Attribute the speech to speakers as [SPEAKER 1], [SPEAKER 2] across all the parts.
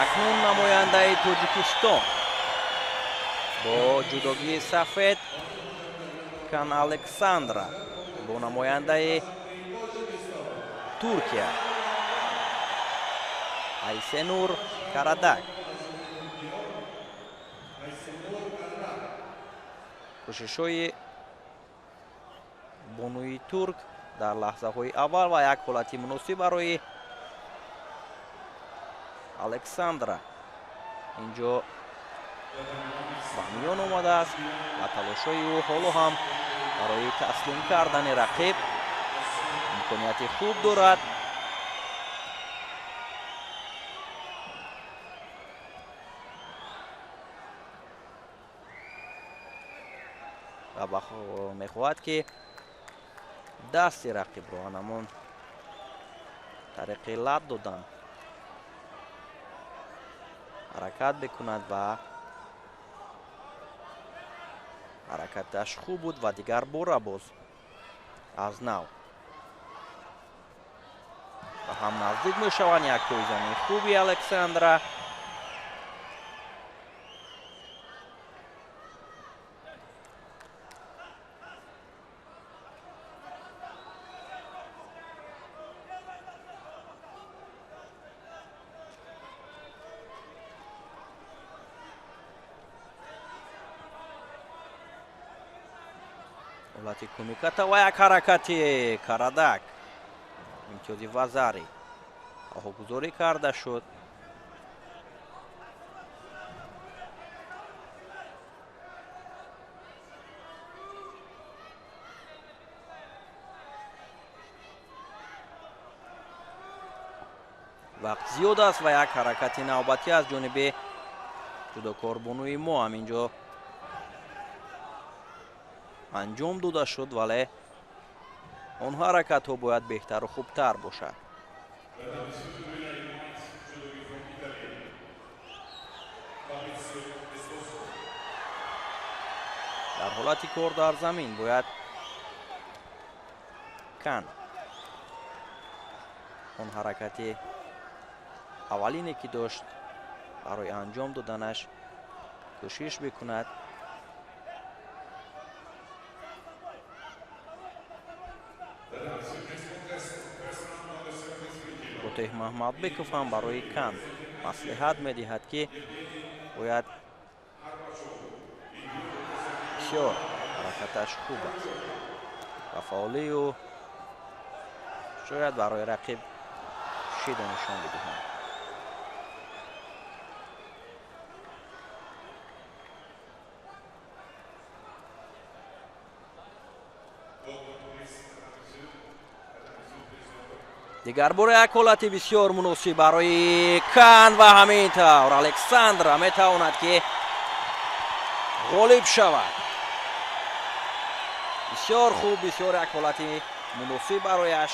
[SPEAKER 1] акнун намояндаи Тоҷикистон бо ҷудогии сафед Кан Александра бо намояндаи Туркия Айсенур Карадак. кӯшишҳои бонуи турк дар лаҳзаҳои аввал ва як ҳолати муносиб барои Александра инҷо ба миён омадааст ва талошҳои ӯ ҳоло ҳам барои таслим кардани рақиб имконияти хуб дорад. ва мехоҳад ки дасти рақибро анамон тариқи лад додан ҳаракат бикунад ва ҳаракаташ хуб буд ва дигар бора боз аз нав ва ҳам наздик мешаванд як пойзани хуби Александра. ҳолати кумиката ва як ҳаракати Карадак имтиёзи Вазари раҳогузорӣ карда шуд. вақт зиёд аст ва як ҳаракати навбатӣ аз ҷониби ҷудокорбонуи мо ҳам инҷо анҷом дода шуд, вале он ҳаракатҳо бояд беҳтару хубтар бошад. дар ҳолати кор дар замин бояд Кан он ҳаракати аввалине ки дошт барои анҷом доданаш кӯшиш бикунад. фотеҳ Маҳмадбеков ҳам барои Кан маслиҳат медиҳад ки бояд бисёр ҳаракаташ хуб аст ва фаъолию шояд барои рақиб шида нишон бидиҳад. дигар бора як ҳолати бисёр муносиб барои Кан ва ҳамин тавр Александра метавонад ки ғолиб шавад. бисёр хуб, бисёр як ҳолати муносиб барояш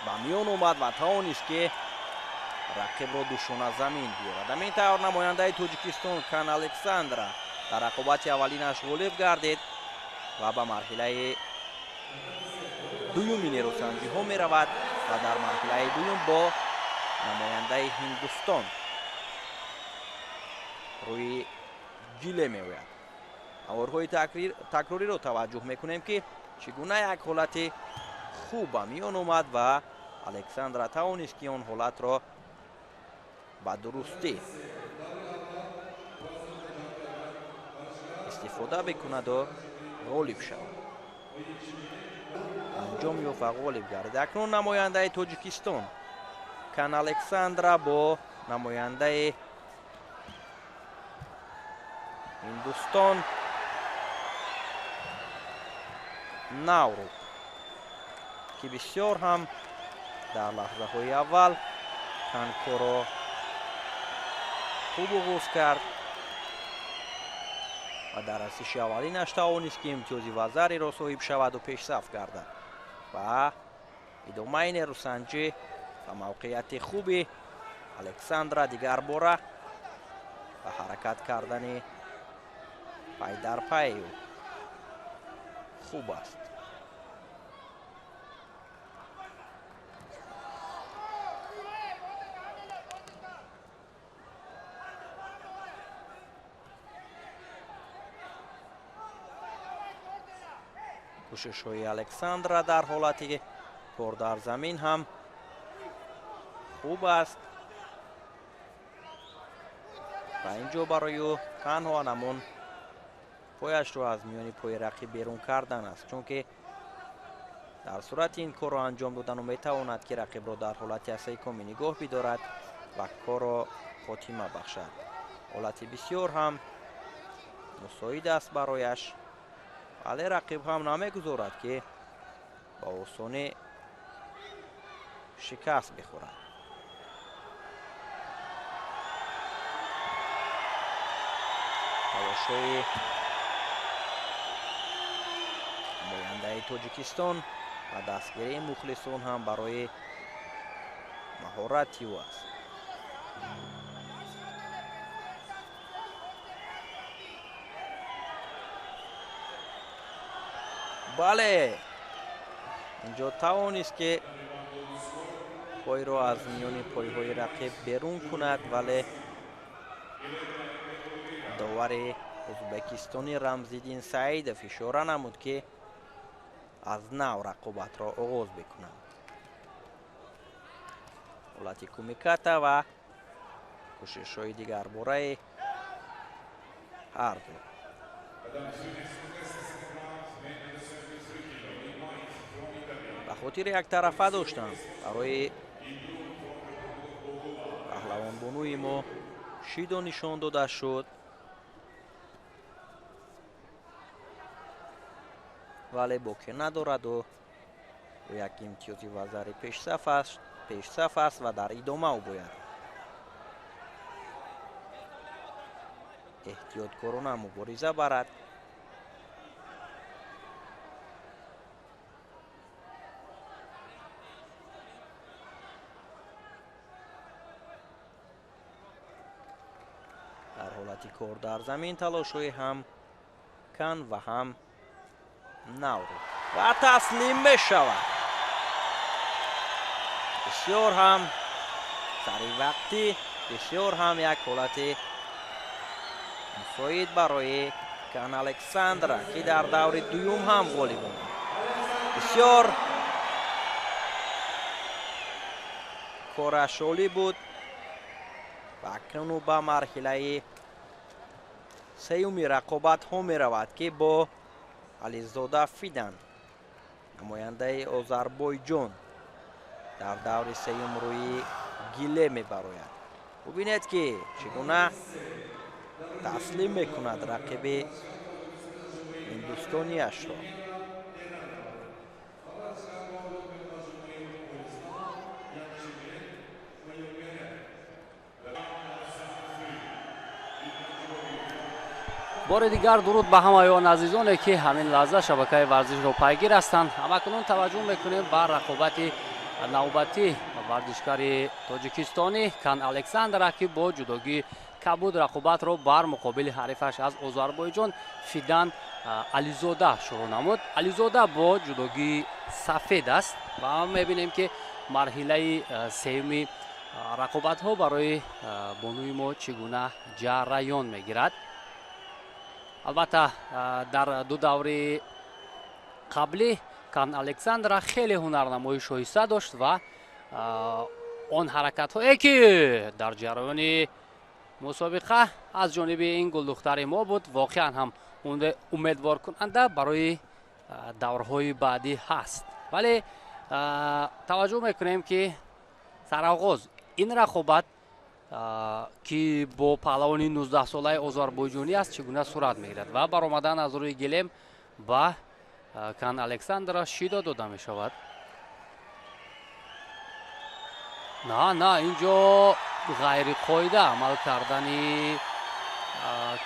[SPEAKER 1] ба миён омад ва тавонист ки рақибро душона замин биёрад. ҳамин тавр намояндаи Тоҷикистон Кан Александра дар рақобати аввалинаш ғолиб гардид ва ба марҳилаи дуюми нерӯсанҷиҳо меравад ва дар марҳилаи дуюм бо намояндаи Ҳиндустон рӯи ҷиле меояд. аварҳои такрориро таваҷҷӯҳ мекунем ки чӣ гуна як ҳолати хуб ба миён омад ва Александра тавонист ки он ҳолатро ба дурустӣ истифода бикунаду ғолиб шавад. анҷом ёфт ва ғолиб гардид. акнун намояндаи Тоҷикистон Кан Александра бо намояндаи Ҳиндустон Навру ки бисёр ҳам дар лаҳзаҳои аввал Канкоро хуб оғоз кард ва дар расиши аввалинаш тавонист ки имтиёзи Вазариро соҳиб шаваду пешсаф гардад ва идомаи нерӯсанҷӣ ва мавқеияти хуби Александра дигар бора ва ҳаракат кардани пай дар пай хуб аст. кӯшишҳои Александра дар ҳолати кор дар замин ҳам хуб аст. ва ин ҷо барои ӯ танҳо намун пояшро аз миёни пои рақиб берун кардан аст, чунки дар сурати ин корро анҷом додан ӯ метавонад ки рақибро дар ҳолати асаи коми нигоҳ бидорад ва корро хотима бахшад. ҳолати бисёр ҳам мусоид аст барояш, вале рақиб ҳам намегузорад ки ба осонӣ шикаст бихӯрад. талошҳои бояндаи тоҷикистон ва дастгирии мухлисон ҳам барои маҳорати ӯ аст. бале, инҷо тавонист ки пойро аз миёни пойҳои рақиб берун кунад, вале довари ӯзбекистони Рамзиддин Саидов ишора намуд ки аз нав рақобатро оғоз бикунанд. ҳолати кумиката ва кӯшишҳои дигар бораи ҳар ду. ба хотири яктарафа доштанд барои паҳлавонбонуи мо шидо нишон дода шуд, вале боқӣ надораду як имтиёзи ва зари пешсаф аст ва дар идома ӯ бояд эҳтиёткорона мубориза барад. дар ҳолати кор дар замин талошҳои ҳам кан ва ҳам навру ва таслим мешавад. бисёр ҳам саривақтӣ, бисёр ҳам як ҳолати мусоид барои Кан Александра ки дар даври дуюм ҳам ғолиб омад. бисёр кораш олӣ буд ва акнун ӯ ба марҳилаи сеюми рақобатҳо меравад ки бо Ализода Фидан, намояндаи Озарбойҷон, дар даври сеюм рӯи гиле мебарояд. бубинед ки чӣ гуна таслим мекунад рақиби ҳиндустониашро.
[SPEAKER 2] бори дигар дуруд ба ҳамаён азизоне ки ҳамин лаҳза шабакаи варзишро пайгир ҳастанд. ҳамакунун таваҷҷӯҳ мекунем ба рақобати навбатӣ варзишгари тоҷикистонӣ Кан Александра ки бо ҷудогӣ кабуд рақобатро бар муқобили ҳарифаш аз Озарбойҷон Фидан Ализода шурӯъ намуд. Ализода бо ҷудогии сафед аст ва ҳам мебинем ки марҳилаи сеюми рақобатҳо барои бонуи мо чӣ гуна ҷараён мегирад. албатта дар ду даври қаблӣ Кан Александра хеле ҳунарнамои шоиста дошт ва он ҳаракатҳое ки дар ҷараёни мусобиқа аз ҷониби ин гулдухтари мо буд воқеан ҳам умедворкунанда барои даврҳои баъдӣ ҳаст. вале таваҷҷӯҳ мекунем ки сароғоз ин рақобат ки бо паҳлавони 19-солаи озарбойҷонӣ аст чӣ гуна сурат мегирад ва баромадан аз рӯи гилем ба Кан Александра шидо дода мешавад. на инҷо ғайриқоида амал кардани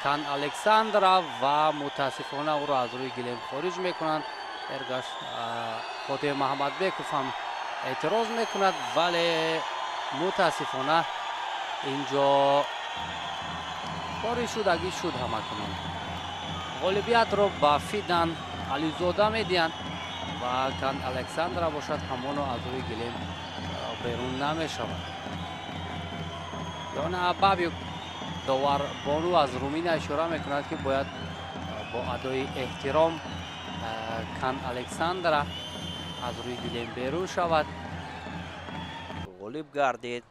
[SPEAKER 2] Кан Александра ва мутаассифона ӯро аз рӯи гилем хориҷ мекунанд. эргаш Хотир Маҳамадбеков ҳам эътироз мекунад, вале мутаассифона инҷо кори шудагӣ шуд. ҳамакунун ғолибиятро ба Фидан Ализода медиҳанд ва Кан Александра бошад ҳамоно аз рӯи гилем берун намешавад. ёна Абабиюк доварбону аз Руминия ишора мекунад ки бояд бо адои эҳтиром кан Александра аз рӯи гилем берун шавад.
[SPEAKER 1] ғолиб гардид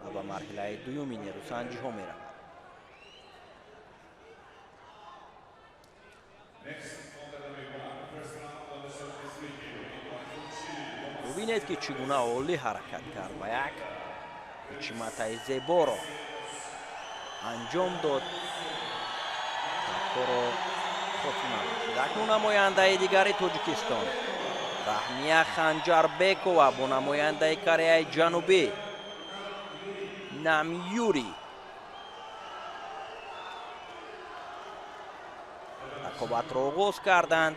[SPEAKER 1] ва ба марҳилаи дуюми нерӯсанҷиҳо меравад. бубинед ки чӣ гуна олӣ ҳаракат кард ва як ҳичиматаи зеборо анҷом дод. корро хотима бошид. акнун намояндаи дигари тоҷикистон раҳмия ханҷарбекова бо намояндаи Кореяи Ҷанубӣ Намюри рақобатро оғоз карданд.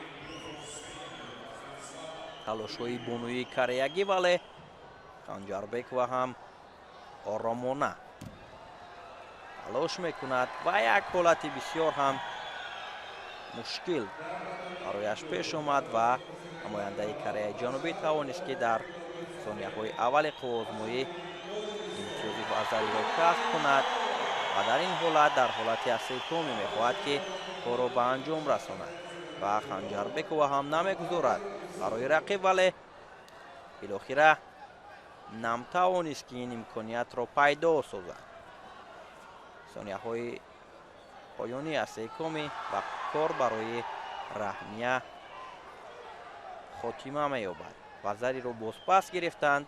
[SPEAKER 1] талошҳои бонуии кореягӣ, вале Ханҷарбекова ҳам оромона талош мекунад ва як ҳолати бисёр ҳам мушкил барояш пеш омад ва намояндаи Кореяи Ҷанубӣ тавонист ки дар сонияҳои аввали қуввозмоӣ имтиёзи вазариро касб кунад ва дар ин ҳолат дар ҳолати асеитоми мехоҳад ки корро ба анҷом расонад ва Ханҷарбекова ҳам намегузорад барои рақиб, вале билохира намтавонист ки ин имкониятро пайдо созад. сонияҳои поёни асеикоми ва кор барои раҳмия хотима меёбад. вазариро бозпас гирифтанд,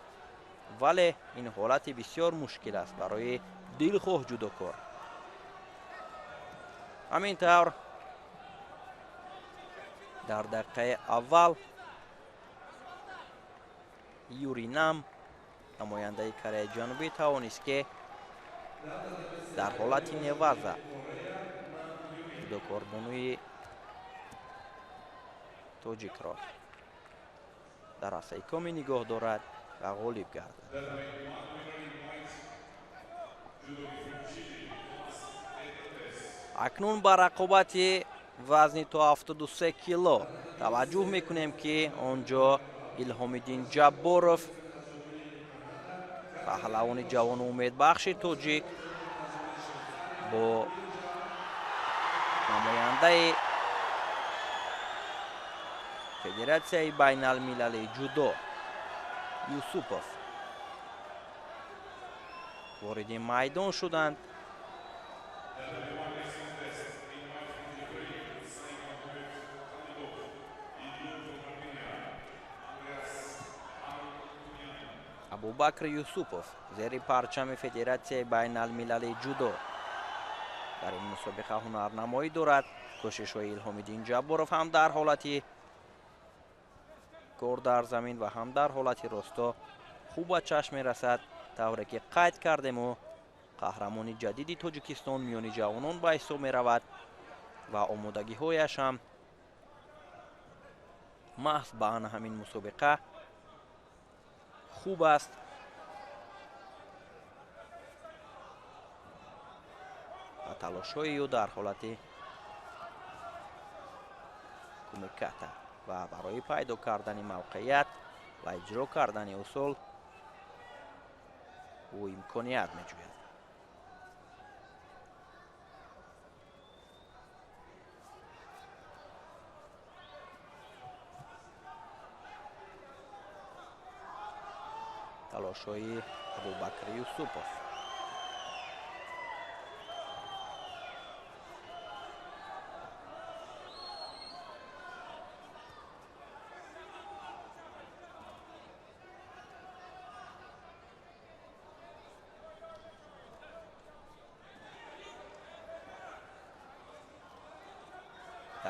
[SPEAKER 1] вале ин ҳолати бисёр мушкил аст барои дилхоҳ ҷудокор. ҳамин тавр дар дақиқаи аввал юринам намояндаи Кореяи Ҷанубӣ тавонист ки дар ҳолати неваза ҷудокорбонуи тоҷикро дар асаикоми нигоҳ дорад ва ғолиб гардад. акнун ба рақобати вазни то 73 кило таваҷҷӯҳ мекунем ки онҷо Илҳомиддин Ҷабборов, паҳлавони ҷавону умедбахши тоҷик, бо намояндаи Федератсияи байналмилалии ҷудо Юсупов вориди майдон шуданд. абубакр Юсупов зери парчами Федератсияи байналмилалии ҷудо дар ин мусобиқа ҳунарнамоӣ дорад. кӯшишҳои Илҳомиддин Ҷабборов ҳам дар ҳолати кор дар замин ва ҳам дар ҳолати росто хуб ба чашм мерасад, тавре ки қайд кардему қаҳрамони ҷадиди Тоҷикистон миёни ҷавонон ба ҳисоб меравад ва омодагиҳояш ҳам маҳз ба ана ҳамин мусобиқа хуб аст. ва талошҳои ӯ дар ҳолати кумиката ва барои пайдо кардани мавқеият ва иҷро кардани усул ӯ имконият меҷӯяд. талошҳои Абубакр Юсупов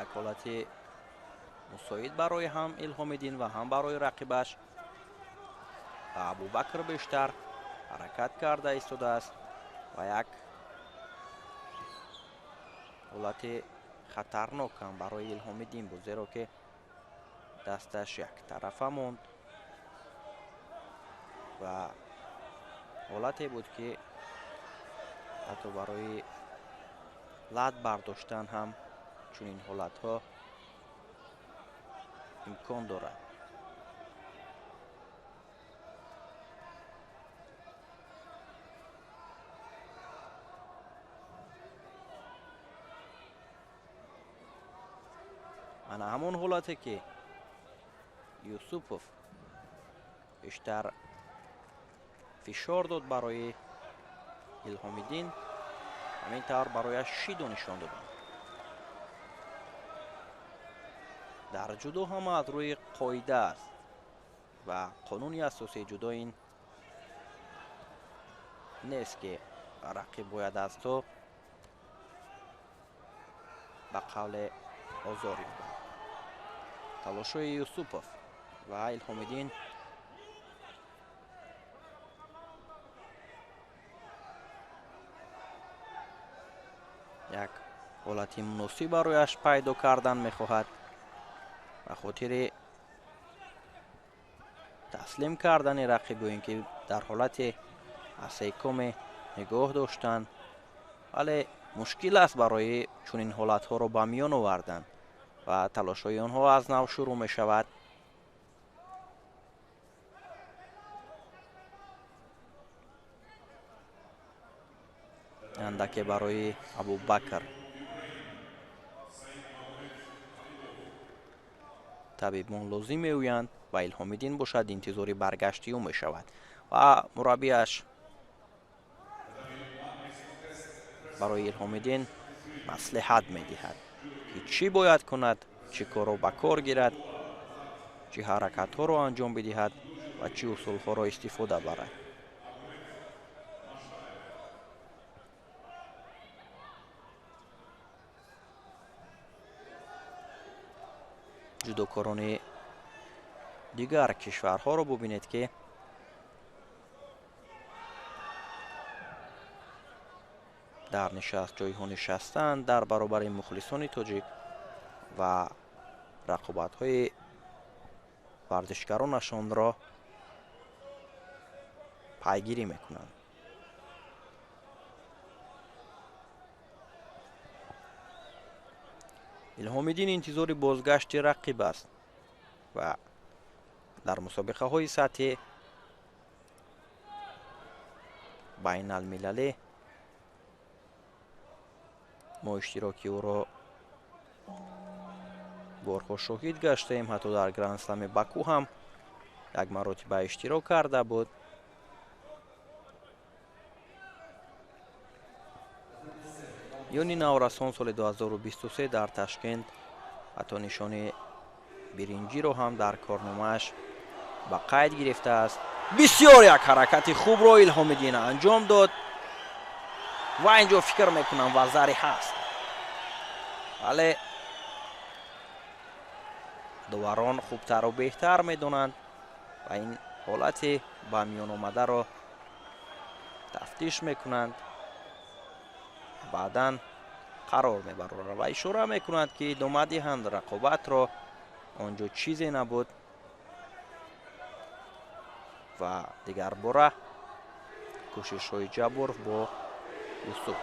[SPEAKER 1] як ҳолати мусоид барои ҳам Илҳомиддин ва ҳам барои рақибаш. Абубакр бештар ҳаракат карда истодааст ва як ҳолати хатарнок ҳам барои Илҳомиддин буд, зеро ки дасташ яктарафа монд ва ҳолате буд ки ҳатто барои лад бардоштан ҳам чунин ҳолатҳо имкон дорад. ана ҳамон ҳолате ки юсупов бештар фишор дод барои илҳомиддин, ҳамин тавр барояш шидо нишон доданд. дар ҷудо ҳама аз рӯи қоида аст ва қонуни асосии ҷудо ин нест ки рақиб бояд аз то ба қавле озор ёбад. талошҳои юсупов ва илҳомиддин як ҳолати муносиб барояш пайдо кардан мехоҳад ба хотири таслим кардани рақибу ин ки дар ҳолати асейкоме нигоҳ доштан, вале мушкил аст барои чунин ҳолатҳоро ба миён овардан ва талошҳои онҳо аз нав шурӯъ мешавад. андаке барои абубакр табибон лозим меоянд ва илҳомиддин бошад интизори баргашти ӯ мешавад ва мураббияш барои илҳомиддин маслиҳат медиҳад ки чӣ бояд кунад, чӣ корро ба кор гирад, чӣ ҳаракатҳоро анҷом бидиҳад ва чӣ усулҳоро истифода барад. ҷудокорони дигар кишварҳоро бубинед ки дар нишаст ҷойҳо нишастанд дар баробари мухлисони тоҷик ва рақобатҳои варзишгаронашонро пайгирӣ мекунанд. илҳомиддин интизори бозгашти рақиб аст ва дар мусобиқаҳои сатҳи байналмилалӣ мо иштироки ӯро борҳо шоҳид гаштаем. ҳатто дар гранд-слами Баку ҳам як маротиба иштирок карда буд. ёни наврасон соли 2023 дар Ташкент ҳатто нишони биринҷиро ҳам дар корномааш ба қайд гирифтааст. бисёр як ҳаракати хубро илҳомиддин анҷом дод ва инҷо фикр мекунам вазари ҳаст, вале доварон хубтару беҳтар медонанд ва ин ҳолати ба миёномадаро тафтиш мекунанд, баъдан қарор мебароранд ва ишора мекунанд ки идома диҳанд рақобатро. онҷо чизе набуд ва дигарбора кӯшишҳои ҷабборов бо юсуп.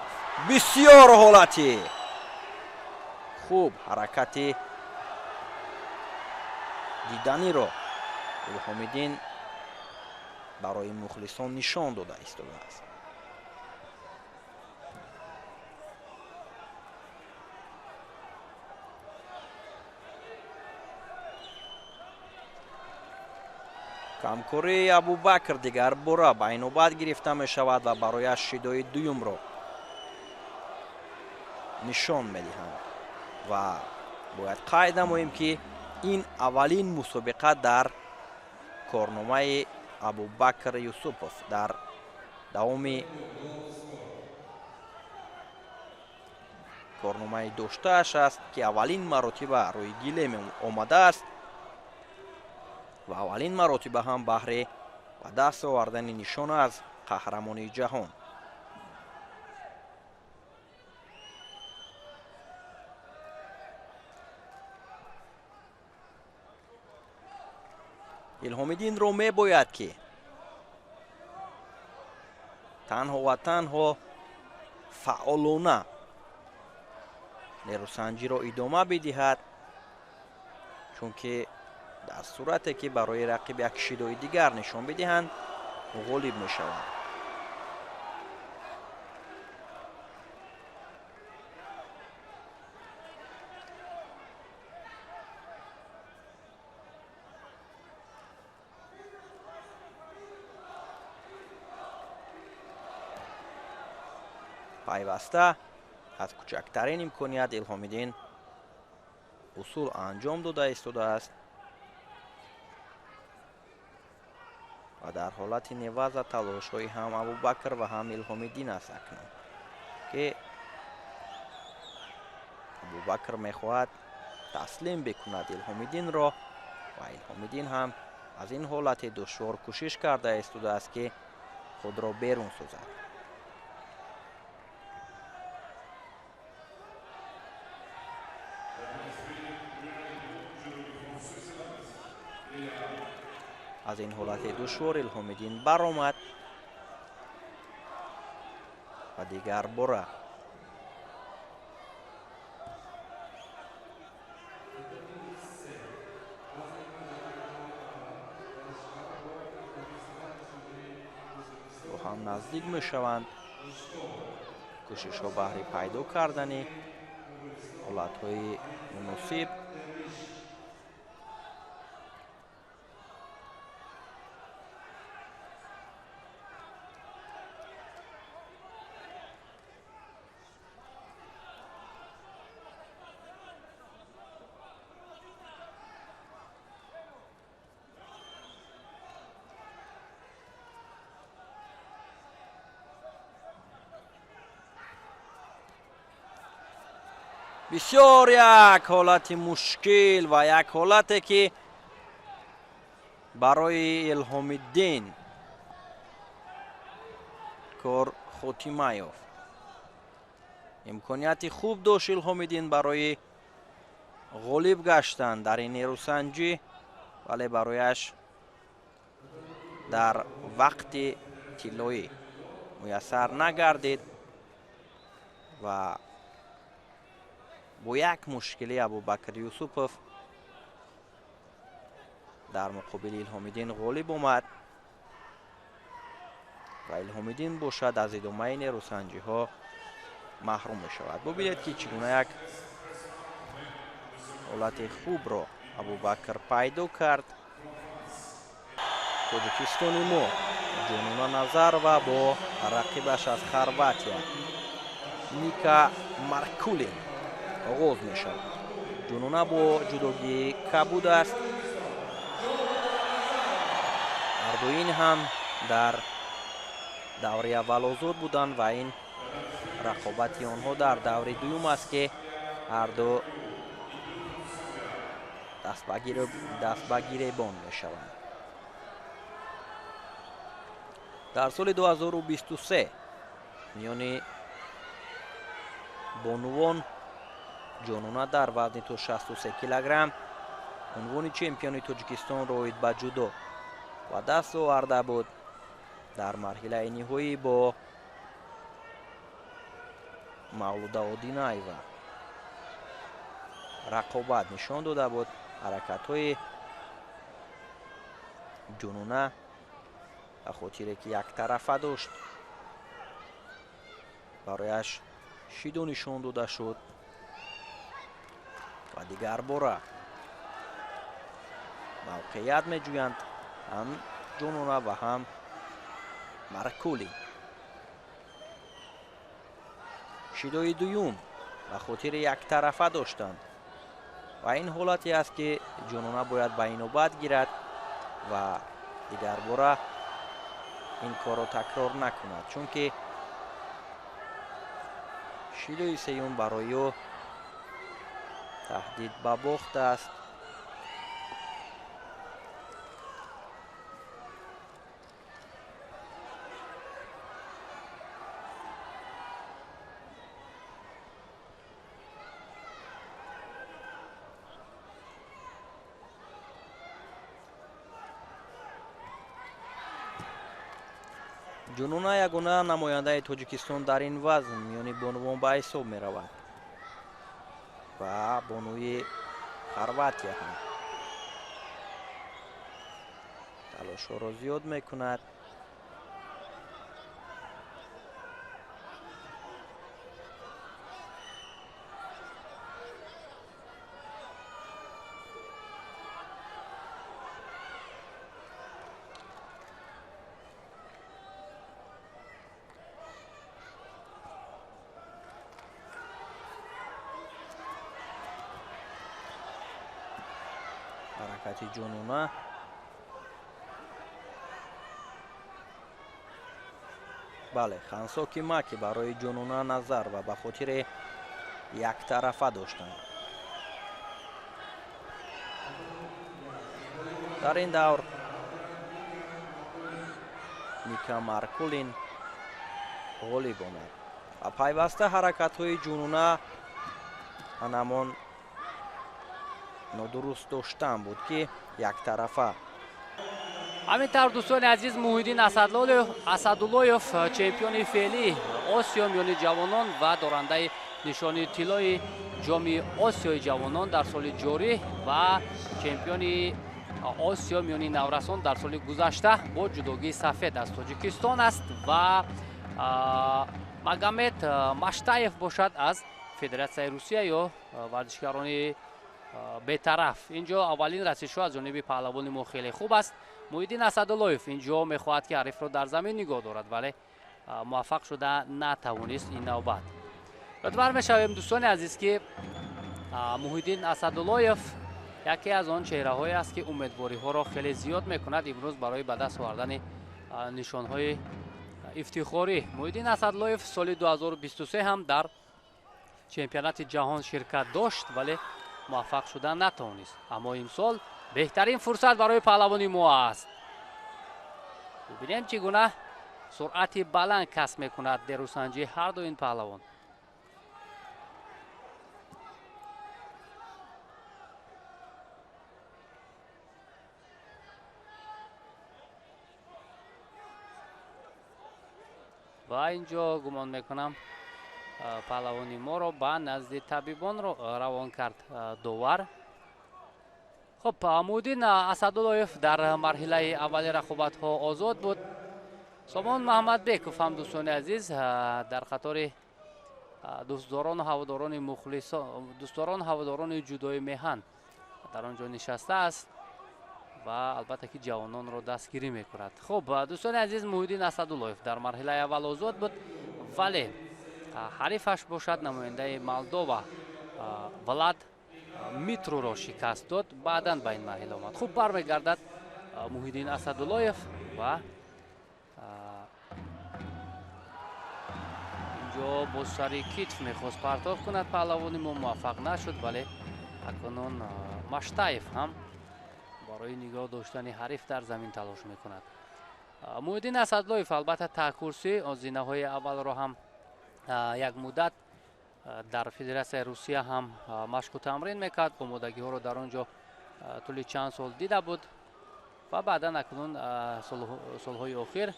[SPEAKER 1] бисёр ҳолати хуб, ҳаракати диданиро илҳомиддин барои мухлисон нишон дода истодааст. камкории абубакр дигар бора ба инобат гирифта мешавад ва барояш шидои дуюмро нишон медиҳанд ва бояд қайд намоем ки ин аввалин мусобиқа дар корномаи абубакр юсупов дар давоми корномаи доштааш аст ки аввалин маротиба рӯи гилем омадааст ва аввалин маротиба ҳам баҳри ба даст овардани нишона аз қаҳрамонии ҷаҳон. илҳомиддинро мебояд ки танҳо ва танҳо фаъолона нерӯсанҷиро идома бидиҳад, чунки дар сурате ки барои рақиб як шидои дигар нишон бидиҳанд, ғолиб мешавад. пайваста аз кӯчактарин имконият илҳомиддин усул анҷом дода истодааст ва дар ҳолати неваза талошҳои ҳам Абубакр ва ҳам илҳомиддин аст акнун ки Абубакр мехоҳад таслим бикунад илҳомиддинро ва илҳомиддин ҳам аз ин ҳолати душвор кӯшиш карда истодааст ки худро берун созад. аз ин ҳолати душвор илҳомиддин баромад ва дигар бора бо ҳам наздик мешаванд. кӯшишҳо баҳри пайдо кардани ҳолатҳои муносиб бисёр як ҳолати мушкил ва як ҳолате ки барои илҳомиддин кор хотима ёфт. имконияти хуб дошт илҳомиддин барои ғолиб гаштан дар ин нерӯсанҷӣ, вале барояш дар вақти тиллоӣ муяссар нагардид ва бо як мушкилӣ Абубакр Юсупов дар муқобили илҳомиддин ғолиб омад ва илҳомиддин бошад аз идомаи нерӯсанҷиҳо маҳрум мешавад. бубинед ки чӣ гуна як ҳолати хубро Абубакр пайдо кард. тоҷикистони мо Ҷонуна Назарова бо рақибаш аз Хорватия Ника Маркулин оғоз мешавад. ҷонуна бо ҷудогии кабуд аст. ҳардуин ҳам дар даври аввал озод буданд ва ин рақобати онҳо дар даври дуюм аст ки ҳарду даст ба гиребон мешаванд. дар соли 2023 миёни бонувон ҷонуна дар вазни то 63 килограмм унвони чемпиони Тоҷикистонро оид ба ҷудо ва даст оварда буд. дар марҳилаи ниҳоӣ бо Мавлуда Одинаева рақобат нишон дода буд. ҳаракатҳои ҷонуна ба хотире ки яктарафа дошт барояш шидо нишон дода шуд ва дигар бора мавқеият меҷӯянд ҳам ҷонуна ва ҳам Маркули. шидои дуюм ба хотири яктарафа доштанд ва ин ҳолате аст ки ҷонуна бояд ба инобат гирад ва дигар бора ин корро такрор накунад, чунки шидои сеюм барои ӯ таҳдид ба бохт аст. ҷунуна ягона намояндаи Тоҷикистон дар ин вазн миёни бонувон ба ҳисоб меравад ва бонуи Хорватия ҳам талошҳоро зиёд мекунад. ҳаракати ҷунуна. бале, хансоки маки барои ҷунуна назар ва ба хотире яктарафа доштанд. дар ин давр Ника Маркулин ғолиб омад ва пайваста ҳаракатҳои ҷунуна анамон нодуруст доштан буд ки яктарафа.
[SPEAKER 2] ҳамин тавр дӯстони азиз, Муҳиддин Асадуллоев чемпиони феъли Осиё миёни ҷавонон ва дорандаи нишони тиллои ҷоми Осиёи ҷавонон дар соли ҷорӣ ва чемпиони Осиё миёни наврасон дар соли гузашта бо ҷудогии сафед аз Тоҷикистон аст ва Магомед Маштаев бошад аз Федератсияи Русия ё варзишгарони бетараф. инҷо аввалин расишо аз ҷониби паҳлавони мо хеле хуб аст. Муҳиддин Асадуллоев инҷо мехоҳад ки ҳарифро дар замин нигоҳ дорад, вале муваффақ шуда натавонист ин навбат. ёдовар мешавем дӯстони азиз ки Муҳиддин Асадуллоев яке аз он чеҳраҳое аст ки умедвориҳоро хеле зиёд мекунад имрӯз барои ба даст овардани нишонҳои ифтихорӣ. Муҳиддин Асадуллоев соли 2023 ҳам дар чемпионати ҷаҳон ширкат дошт, вале муваффақ шуда натавонист. Аммо имсол беҳтарин фурсат барои паҳлавони мо аст. бибинем чӣ гуна суръати баланд касб мекунад дерусанҷи ҳарду ин паҳлавон. ва инҷо гумон мекунам паҳлавони моро ба назди табибон равон кард довар. хуб, Муҳиддин Асадуллоев дар марҳилаи аввали рақобатҳо озод буд. Сомон Маҳмадбеков ҳам дӯстони азиз дар қатори дӯстдорону ҳаводорони ҷудои меҳан дар он ҷо нишаста аст ва албатта ки ҷавононро дастгирӣ мекунад. хуб, дӯстони азиз, Муҳиддин Асадуллоев дар марҳилаи аввал озод буд, вале ҳарифаш бошад намояндаи Молдова Влад Митруро шикаст дод, баъдан ба ин марҳила омад. хуб, бармегардад Муҳиддин Асадуллоев ва инҷо бо сари китф мехост партов кунад паҳлавони мо, муваффақ нашуд, вале акнун Маштаев ҳам барои нигоҳ доштани ҳариф дар замин талош мекунад. Муҳиддин Асадуллоев албатта таъкурсӣ зинаҳои аввалро ҳам як муддат дар Федератсияи Русия ҳам машқу тамрин мекард, омодагиҳоро дар он ҷо тӯли чанд сол дида буд ва баъдан акнун солҳои охир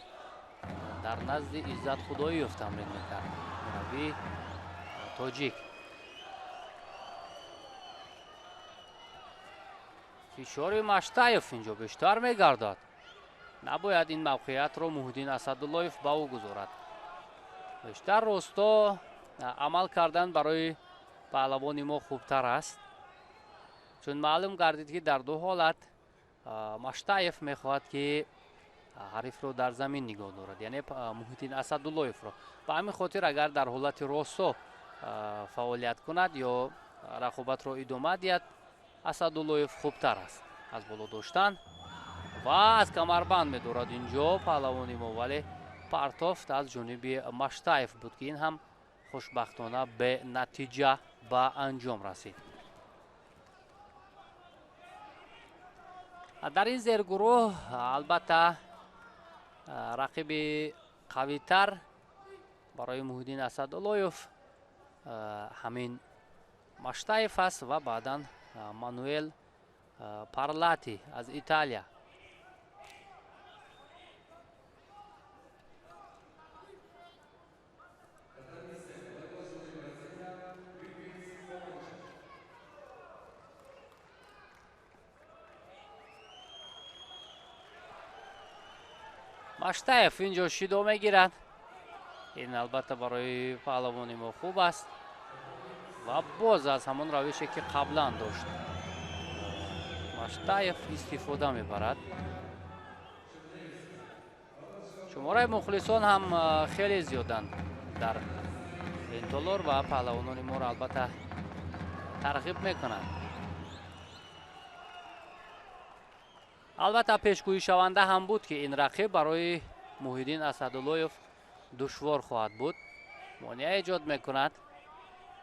[SPEAKER 2] дар назди Иззат Худоиев тамрин мекард, мураббии тоҷик. фишори Маштаев инҷо бештар мегардад. Набояд ин мавқеиятро Муҳиддин Асадуллоев ба ӯ гузорад. бештар росто амал кардан барои паҳлавони мо хубтар аст, чун маълум гардид ки дар ду ҳолат Маштаев мехоҳад ки ҳарифро дар замин нигоҳ дорад, яъне Муҳиддин Асадуллоевро. ба ҳамин хотир агар дар ҳолати росто фаъолият кунад ё рақобатро идома диҳад, Асадуллоев хубтар аст аз боло доштан ва аз камарбанд медорад инҷо паҳлавони мо, вале партофт аз ҷониби Маштаев буд ки ин ҳам хушбахтона бе натиҷа ба анҷом расид. дар ин зергурӯҳ албатта рақиби қавитар барои Муҳиддин Асадуллоев ҳамин Маштаев аст ва баъдан Мануэл Парлати аз Италия. Маштаев инҷо шидо мегирад. ин албатта барои паҳлавони мо хуб аст ва боз аз ҳамон равише ки қаблан дошт Маштаев истифода мебарад. шумораи мухлисон ҳам хеле зиёданд дар интолор ва паҳлавонони моро албатта тарғиб мекунанд. албатта пешгӯишаванда ҳам буд ки ин рақиб барои муҳиддин асадуллоев душвор хоҳад буд, монеа эҷод мекунад,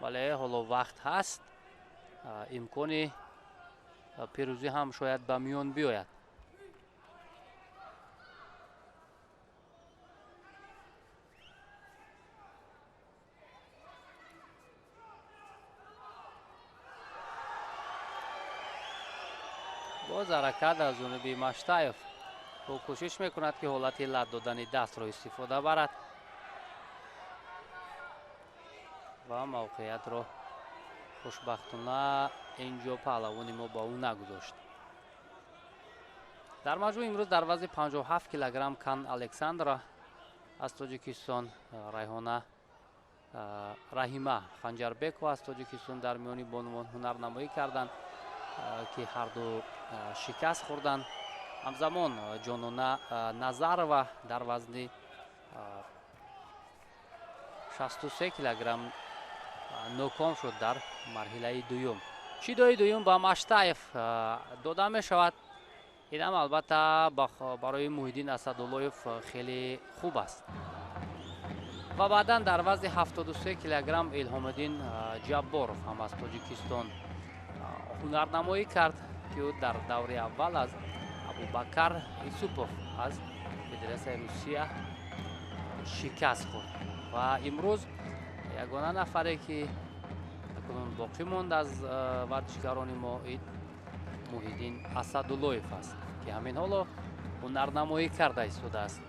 [SPEAKER 2] вале ҳоло вақт ҳаст, имкони пирӯзӣ ҳам шояд ба миён биёяд. боз ҳаракат аз ҷониби Маштаев. ӯ кӯшиш мекунад ки ҳолати лат додани дастро истифода барад ва мавқеиятро хушбахтона инҷо паҳлавони мо ба ӯ нагузошт. дар маҷмӯъ имрӯз дар вазни 57 килограмм Кан Александра аз Тоҷикистон, Райҳона Раҳима Ханҷарбекова аз Тоҷикистон дар миёни бонувон ҳунарнамоӣ карданд ки ҳарду шикаст хӯрданд. ҳамзамон Ҷонона Назарова дар вазни 63 килограмм ноком шуд дар марҳилаи дуюм. шидои дуюм ба Маштаев дода мешавад. инам албатта барои Муҳиддин Асадуллоев хеле хуб аст. ва баъдан дар вазни 73 килограмм Илҳомиддин Ҷабборов ҳам аз Тоҷикистон ҳунарнамоӣ кард ки ӯ дар даври аввал аз Абубакар Исупов аз Федератсияи Русия шикаст хӯрд. ва имрӯз ягона нафаре ки акнун боқӣ монд аз варзишгарони мо Муҳиддин Асадуллоев аст ки ҳамин ҳоло ҳунарнамоӣ карда истодааст.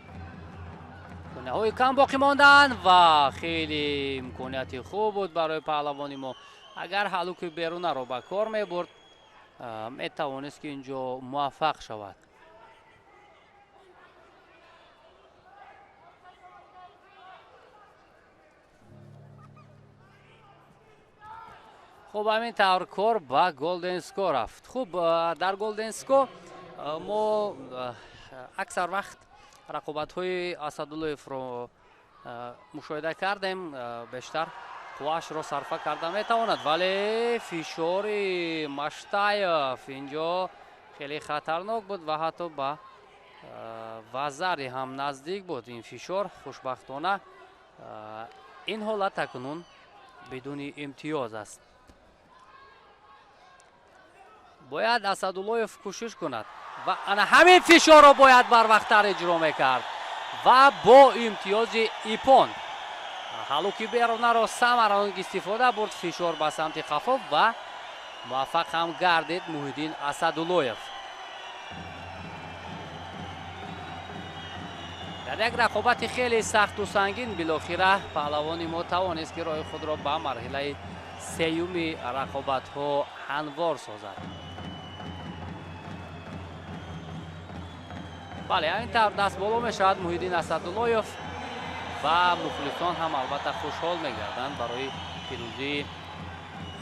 [SPEAKER 2] кунаҳои кам боқӣ монданд ва хеле имконияти хуб буд барои паҳлавони мо. агар ҳалуки берунаро ба кор мебурд, метавонист ки инҷо муваффақ шавад. хуб, ҳамин тавр кор ба Голденско рафт. хуб, дар Голденско мо аксар вақт рақобатҳои Асадуллоевро мушоҳида кардем, бештар қувваашро сарфа карда метавонад, вале фишори Маштаев инҷо хеле хатарнок буд ва ҳатто ба вазари ҳам наздик буд ин фишор. хушбахтона ин ҳолат акнун бидуни имтиёз аст. бояд Асадуллоев кӯшиш кунад ва ана ҳамин фишорро бояд барвақттар иҷро мекард ва бо имтиёзи ипон ҳалуки берунаро самаранок истифода бурд. фишор ба самти хафоф ва муваффақ ҳам гардид Муҳиддин Асадуллоев. дар як рақобати хеле сахту сангин билохира паҳлавони мо тавонист ки роҳи худро ба марҳилаи сеюми рақобатҳо ҳамвор созад. бале, ҳамин тавр даст боло мешавад Муҳиддин Асадуллоев ва мухлисон ҳам албатта хушҳол мегарданд барои пирӯзии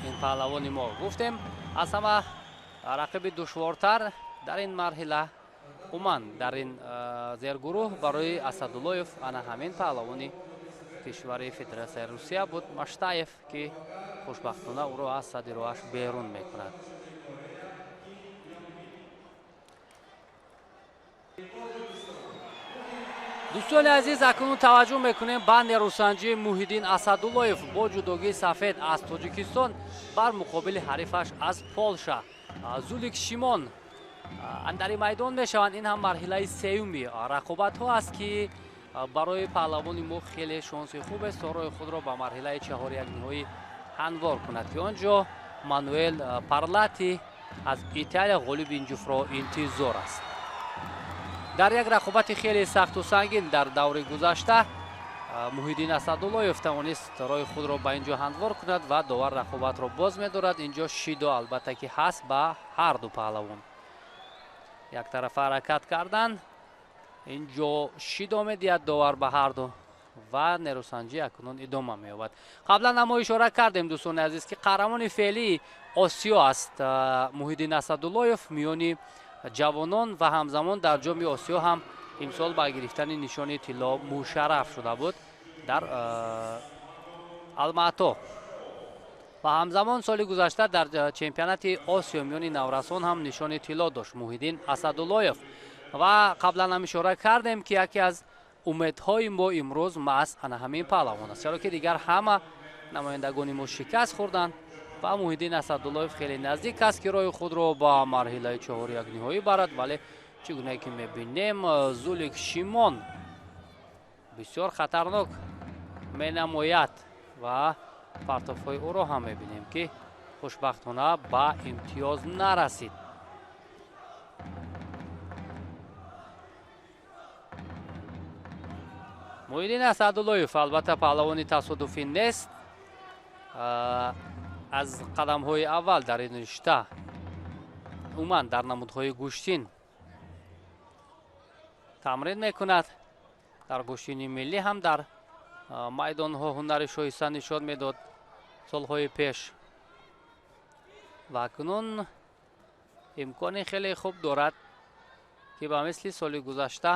[SPEAKER 2] ин паҳлавони мо. гуфтем аз ҳама рақиби душвортар дар ин марҳила умуман дар ин зергурӯҳ барои Асадуллоев ана ҳамин паҳлавони кишвари Федератсияи Русия буд, Маштаев, ки хушбахтона ӯро аз садди роҳаш берун мекунад. дӯстони азиз, акнун таваҷҷӯҳ мекунем ба нерӯсанҷии Муҳиддин Асадуллоев бо ҷудогии сафед аз Тоҷикистон бар муқобили ҳарифаш аз Полша Зулик Шимон андари майдон мешаванд. ин ҳам марҳилаи сеюми рақобатҳо аст ки барои паҳлавони мо хеле шонси хубест то роҳи худро ба марҳилаи чаҳори якниҳоӣ ҳамвор кунад ки он ҷо Мануэл Парлати аз Италия ғолиби ин ҷуфтро интизор аст. дар як рақобати хеле сахту сангин дар даври гузашта Муҳиддин Асадуллоев тавонист роҳи худро ба ин ҷо ҳамвор кунад ва довар рақобатро боз медорад. ин ҷо шидо албатта ки ҳаст ба ҳарду паҳлавон. яктарафа ҳаракат кардан, ин ҷо шидо медиҳад довар ба ҳарду ва нерӯсанҷӣ акнун идома меёбад. қаблан ҳам мо ишора кардем дӯстони азиз ки қаҳрамони феълии Осиё аст Муҳиддин Асадуллоев. миёни ҷавонон ва ҳамзамон дар ҷоми Осиё ҳам имсол ба гирифтани нишони тилло мушарраф шуда буд дар Алмато. ва ҳамзамон соли гузашта дар чемпионати осиё миёни наврасон ҳам нишони тилло дошт муҳиддин асадуллоев. ва қаблан ҳам ишора кардем ки яке аз умедҳои мо имрӯз маҳз ана ҳамин паҳлавон аст, чаро ки дигар ҳама намояндагони мо шикаст хӯрданд ва муҳиддин асадуллоев хеле наздик аст ки роҳи худро ба марҳилаи чаҳори якниҳоӣ барад. вале чӣ гуне ки мебинем, Зулик Шимон бисёр хатарнок менамояд ва партофҳои ӯро ҳам мебинем ки хушбахтона ба имтиёз нарасид. муҳиддин асадуллоев албатта паҳлавони тасодуфӣ нест. аз қадамҳои аввал дар ин ришта умуман дар намудҳои гӯштин тамрин мекунад. дар гӯштини миллӣ ҳам дар майдонҳо ҳунари шоиста нишон медод солҳои пеш ва акнун имкони хеле хуб дорад ки ба мисли соли гузашта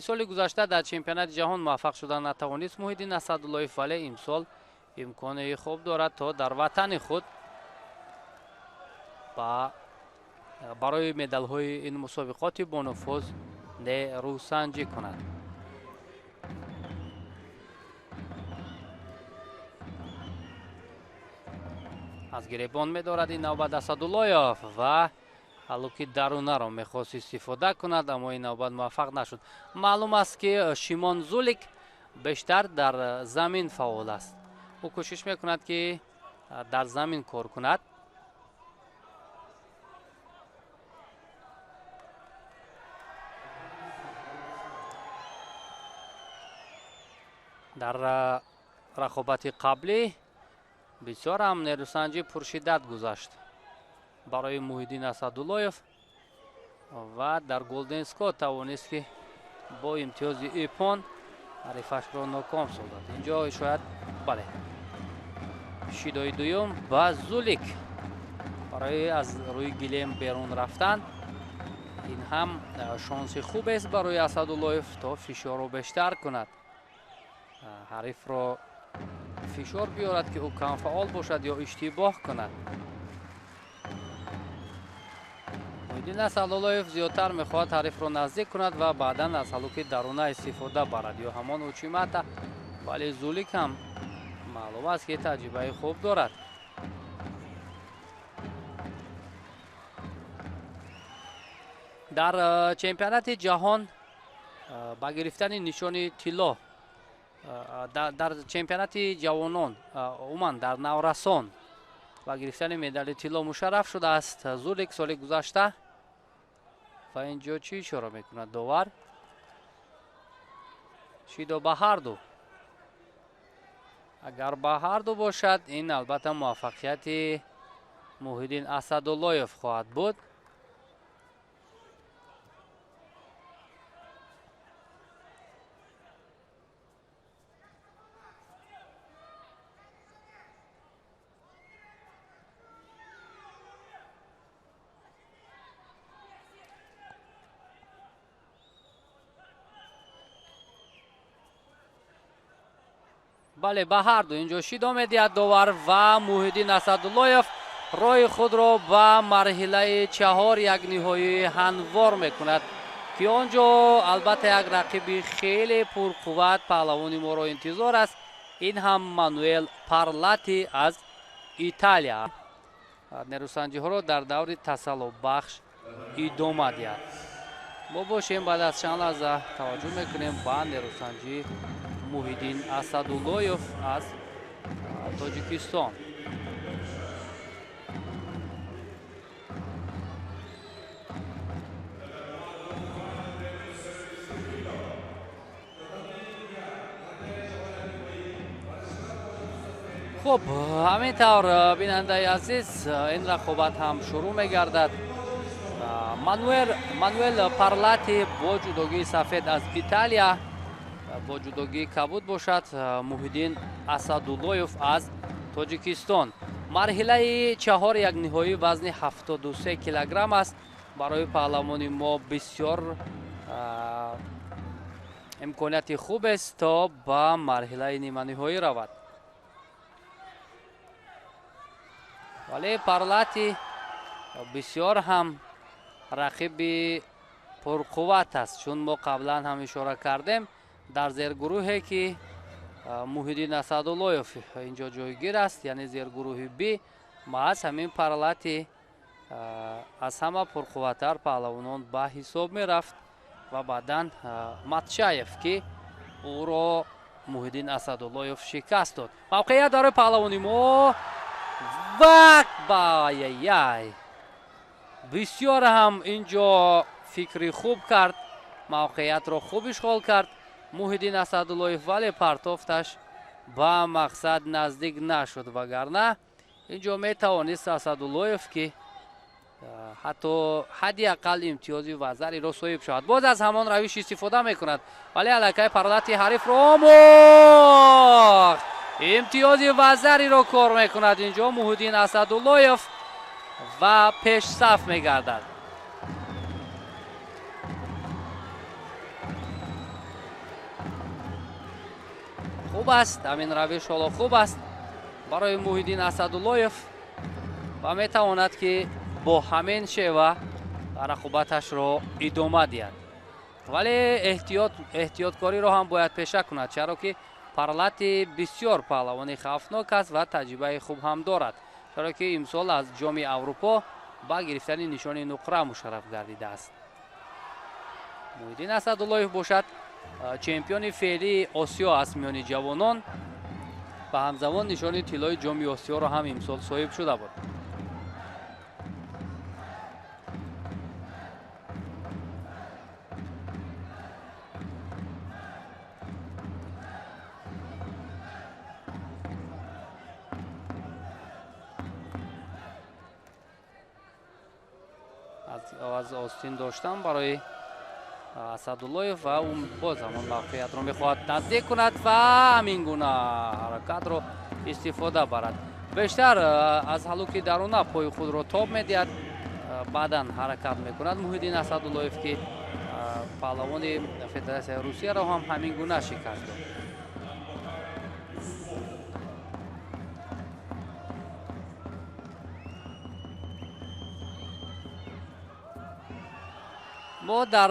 [SPEAKER 2] соли гузашта дар чемпионати ҷаҳон муваффақ шудан натавонист муҳиддин асадуллоев, вале имсол имкони хуб дорад то дар ватани худ барои медалҳои ин мусобиқоти бонуфуз нерӯсанҷӣ кунад. аз гиребон медорад ин навбат асадуллоев ва ҳаллуки дарунаро мехост истифода кунад, аммо ин навбат муваффақ нашуд. маълум аст ки Шимон Зулик бештар дар замин фаъол аст. ӯ кӯшиш мекунад ки дар замин кор кунад. дар рақобати қаблӣ бисёр ҳам нерӯсанҷӣ пуршиддат гузашт барои муҳиддин асадуллоев ва дар Голден Скот тавонист ки бо имтиёзи ипон ҳарифашро ноком созад. инҷо шояд бале шидои дуюм ба Зулик барои аз рӯи гилем берун рафтан. ин ҳам шонси хубест барои асадуллоев то фишорро бештар кунад, ҳарифро фишор биёрад ки ӯ камфаъол бошад ё иштибоҳ кунад. муҳиддин асадуллоев зиёдтар мехоҳад ҳарифро наздик кунад ва баъдан аз ҳалуки даруна истифода барад ё ҳамон учимата, вале Зулик ҳам маълум аст ки таҷрибаи хуб дорад. дар чемпионати ҷаҳон ба гирифтани нишони тилло дар чемпионати ҷавонон умуман дар наврасон ба гирифтани медали тилло мушарраф шудааст Зулик соли гузашта. ва инҷо чӣ ишора мекунад довар? шидо ба ҳарду. агар ба ҳарду бошад, ин албатта муваффақияти муҳиддин асадуллоев хоҳад буд. бале ба ҳарду инҷо шидо медиҳад довар ва муҳиддин асадуллоев роҳи худро ба марҳилаи чаҳор якниҳоӣ ҳамвор мекунад ки он ҷо албатта як рақиби хеле пурқувват паҳлавони моро интизор аст. ин ҳам Мануэл Парлати аз Италия. нерӯсанҷиҳоро дар даври тасаллубахш идома диҳад. мо бошем баъд аз чанд лаҳза таваҷҷӯҳ мекунем ба нерӯсанҷӣ муҳиддин асадуллоев аз Тоҷикистон. хуб, ҳамин тавр бинандаи азиз, ин рақобат ҳам шурӯъ мегардад. Мануэл Парлати бо ҷудогии сафед аз Италия, бо ҷудогии кабуд бошад муҳиддин асадуллоев аз Тоҷикистон. марҳилаи чаҳор якниҳоӣ вазни 73 килограмм аст. барои паҳлавони мо бисёр имконияти хубест то ба марҳилаи ниманиҳоӣ равад. ولی پارلاتی بسیار هم رقیب پرقوت است، چون ما قبلا هم اشاره کردیم در زیرگروهی که محیدین اسداللهیف اینجا جایگیر است، یعنی زیرگروه بی، محض همین پارلاتی از همه پرقوتتر پهلوانان به حساب می رفت و بعدا ماتشاєв که او را محیدین اسداللهیف شکست داد. موقعیت داره پهلوانی ما و بایای بسیار هم اینجا فکری خوب کرد، موقعیت را خوب اشغال کرد محیدین اسداللهیف، ولی پرتافتش به مقصد نزدیک نشد، وگرنه اینجا می توانست اسداللهیف که حتی حداقل امتیازی وزری را صاحب شود. باز از همان روش استفاده میکند ولی الکای پارلاتی حریف را آموخت، امتیازی وزری را کار میکند اینجا محیدین اسداللهیف و پیش صف میگردد. خوب است همین روش، حالا خوب است برای محیدین اسداللهیف و میتواند که با همین شیوه رقابتش را ادامه دهد، ولی احتیاطکاری را هم باید پیشه کند، چرا که پارلاتی بسیار پهلوانی خوفناک است و تجربه خوب هم دارد، چرا که امسال از جام اروپا با گرفتن نشان نقره مشرف گردیده است. محیدین اسداللهیف باشد چمپیون فعلی آسیا است میان جوانان و همزمان نشان طلای جام آسیا را هم امسال صاحب شده بود. از آستین داشتن برای اسداللهیف و اون باز همان موقعیت را میخواهد نزدیک کند و همین گونه حرکت را استفاده برد. بیشتر از حلوک درونه پای خود را تاب میدهد، بعدا حرکت میکند محیدین اسداللهیف که پهلوان فدراسیون روسیه را هم همین گونه شکست داد. ما در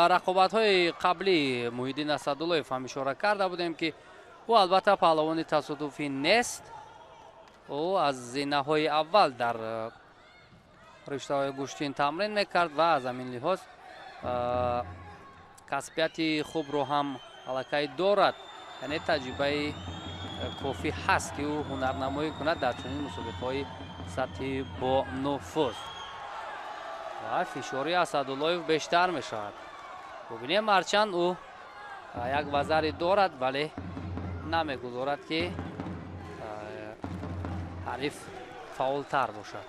[SPEAKER 2] رقابت‌های قبلی محیدین اسداللهیف هم اشاره کرده بودیم که او البته پهلوان تصادفی نیست، او از زینه‌های اول در رشته‌های گوشتین تمرین میکرد و از همین لحاظ کسبیت خوب رو هم الکی دارد، یعنی تجربه کافی هست که او هنرنمایی کند در چنین مسابقه‌های سطحی با نفوذ. و فشاری اسداللهیف بیشتر می شود. ببینیم هرچند او یک وزری دارد ولی نمیگذارد که حریف فعالتر باشد.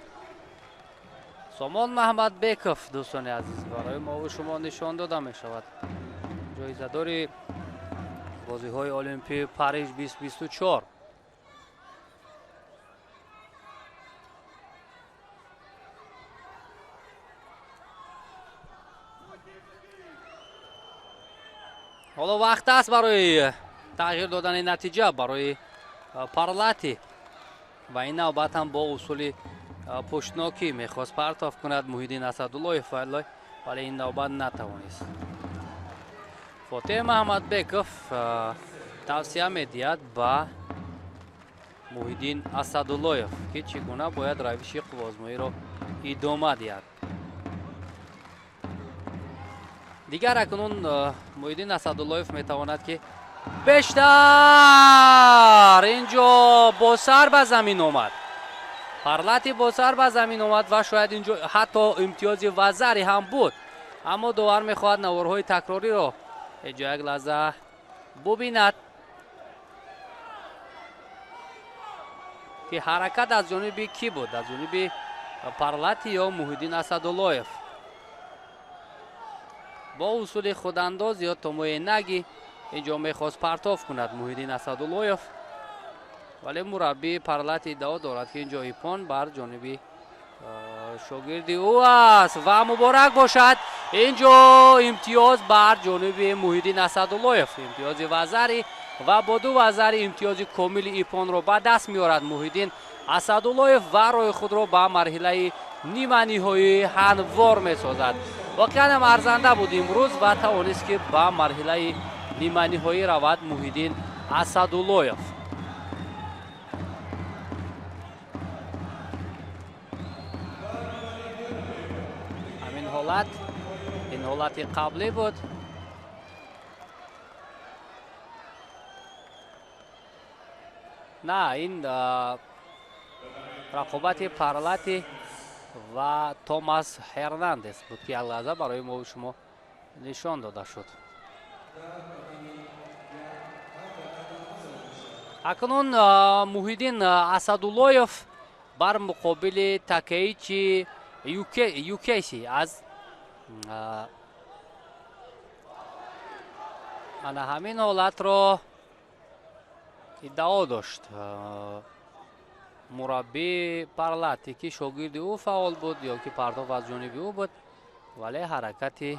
[SPEAKER 2] سامان محمد بیکوف دوستان عزیز برای ما و شما نشان داده می شود، جایزه داری بازی های المپی پاریژ 2024. حالا وقت است برای تغییر دادن نتیجه برای پارلاتی و این نوبت هم با اصول پشتناکی میخواست پرتاب کند محیدین اسداللهیف ولی این نوبت نتوانست. فاتح محمد بیکوف توصیه میدهد به محیدین اسداللهیف که چگونه باید روش قوازمایی را ادامه دهد. دیگر اکنون محیدین اسداللهیف میتواند که بیشتر اینجا با سر به زمین آمد، پارلاتی با سر به زمین آمد و شاید اینجا حتی امتیاز وزری هم بود، اما داور میخواهد نوارهای تکراری را اینجا یک لحظه ببیند که حرکت از جانب کی بود، از جانب پارلاتی یا محیدین اسداللهیف. با اصول خودانداز یا تومای نگی اینجا میخواست پرتاف کند محیدین اسداللهیف، ولی مربی پارلاتی ادعا دارد که اینجا ایپان بر جانبی شاگردی او است و مبارک باشد. اینجا امتیاز بر جانب محیدین اسداللهیف، امتیاز وزری و با 2 وزری امتیاز کامل ایپان را به دست میارد محیدین асадуллоев ва роҳи худро ба марҳилаи ниманиҳоӣ ҳамвор месозад. воқеан ҳам арзанда буд имрӯз ва тавонист ки ба марҳилаи ниманиҳоӣ равад Муҳиддин Асадуллоев. ҳамин ҳолат ин ҳолати қаблӣ буд. на ин рақобати Парлати ва Томас Ҳернандес буд ки як лаҳза барои мо шумо нишон дода шуд. акнун Муҳиддин Асадуллоев бар муқобили Такеичи Юкеси аз ана ҳамин ҳолатро иддао дошт мураббии Парлати ки шогирди ӯ фаъол буд ё ки партов аз ҷониби ӯ буд, вале ҳаракати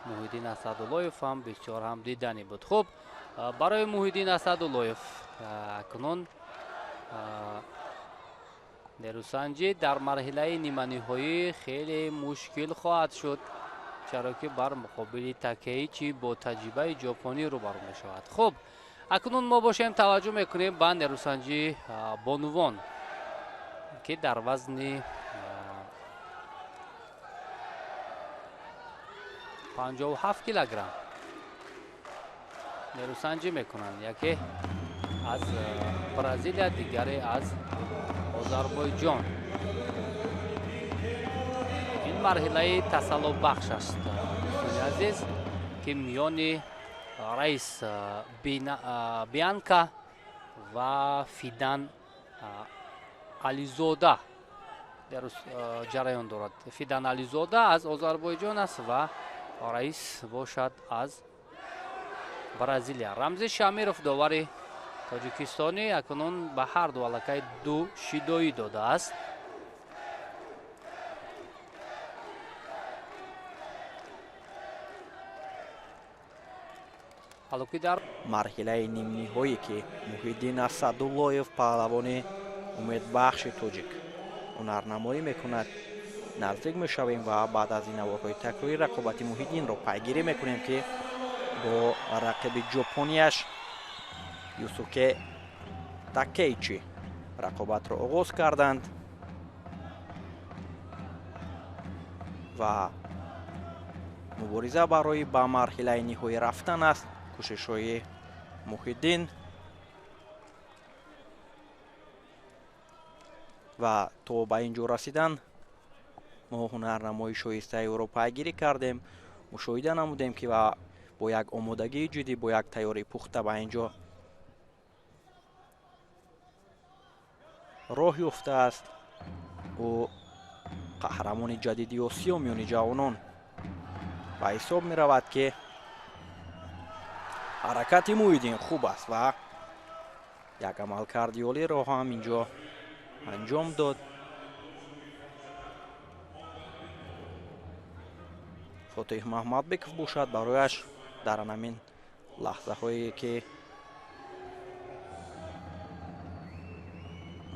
[SPEAKER 2] Муҳиддин Асадуллоев ҳам бисёр ҳам диданӣ буд. хуб, барои Муҳиддин Асадуллоев акнун нерӯсанҷӣ дар марҳилаи ниманиҳоӣ хеле мушкил хоҳад шуд, чаро ки бар муқобили Такеичи бо таҷрибаи ҷопонӣ рӯбарӯ мешавад. хуб, акнун мо бошем таваҷҷӯҳ мекунем ба нерӯсанҷӣ бонувон ки дар вазни 57 килограмм нерӯсанҷӣ мекунанд. яке аз Бразилия, дигаре аз Озарбойҷон. ин марҳилаи тасаллубахш аст дӯстони азиз ки миёни раис Бианка ва Фидан Ализода ҷараён дорад. Фидан Ализода аз Озарбойҷон аст ва раис бошад аз Бразилия. Рамзи Шамиров довари тоҷикистонӣ акнун ба ҳарду аллакай ду шидоӣ додааст.
[SPEAKER 1] марҳилаи нимниҳоӣ ки Муҳиддин Асадуллоев паҳлавони умедбахши тоҷик ҳунарнамоӣ мекунад, наздик мешавем ва баъд аз ин наворҳои такрорӣ рақобати Муҳиддинро пайгирӣ мекунем ки бо рақиби ҷопонияш Юсуке Такеичи рақобатро оғоз карданд ва мубориза барои ба марҳилаи ниҳоӣ рафтан аст. кӯшишҳои Муҳиддин ва то ба ин ҷо расидан мо ҳунарнамои шоистаи ӯро пайгирӣ кардем. мушоҳида намудем ки бо як омодагии ҷиддӣ, бо як тайёрии пухта ба ин ҷо роҳ ёфтааст. ӯ қаҳрамони ҷадиди Осиё миёни ҷавонон ба ҳисоб меравад ки ҳаракати Муҳиддин хуб аст ва як амалкарди олиро ҳам ин ҷо анҷом дод. Фотиҳ Маҳмадбеков бошад барояш дар анамин лаҳзаҳое ки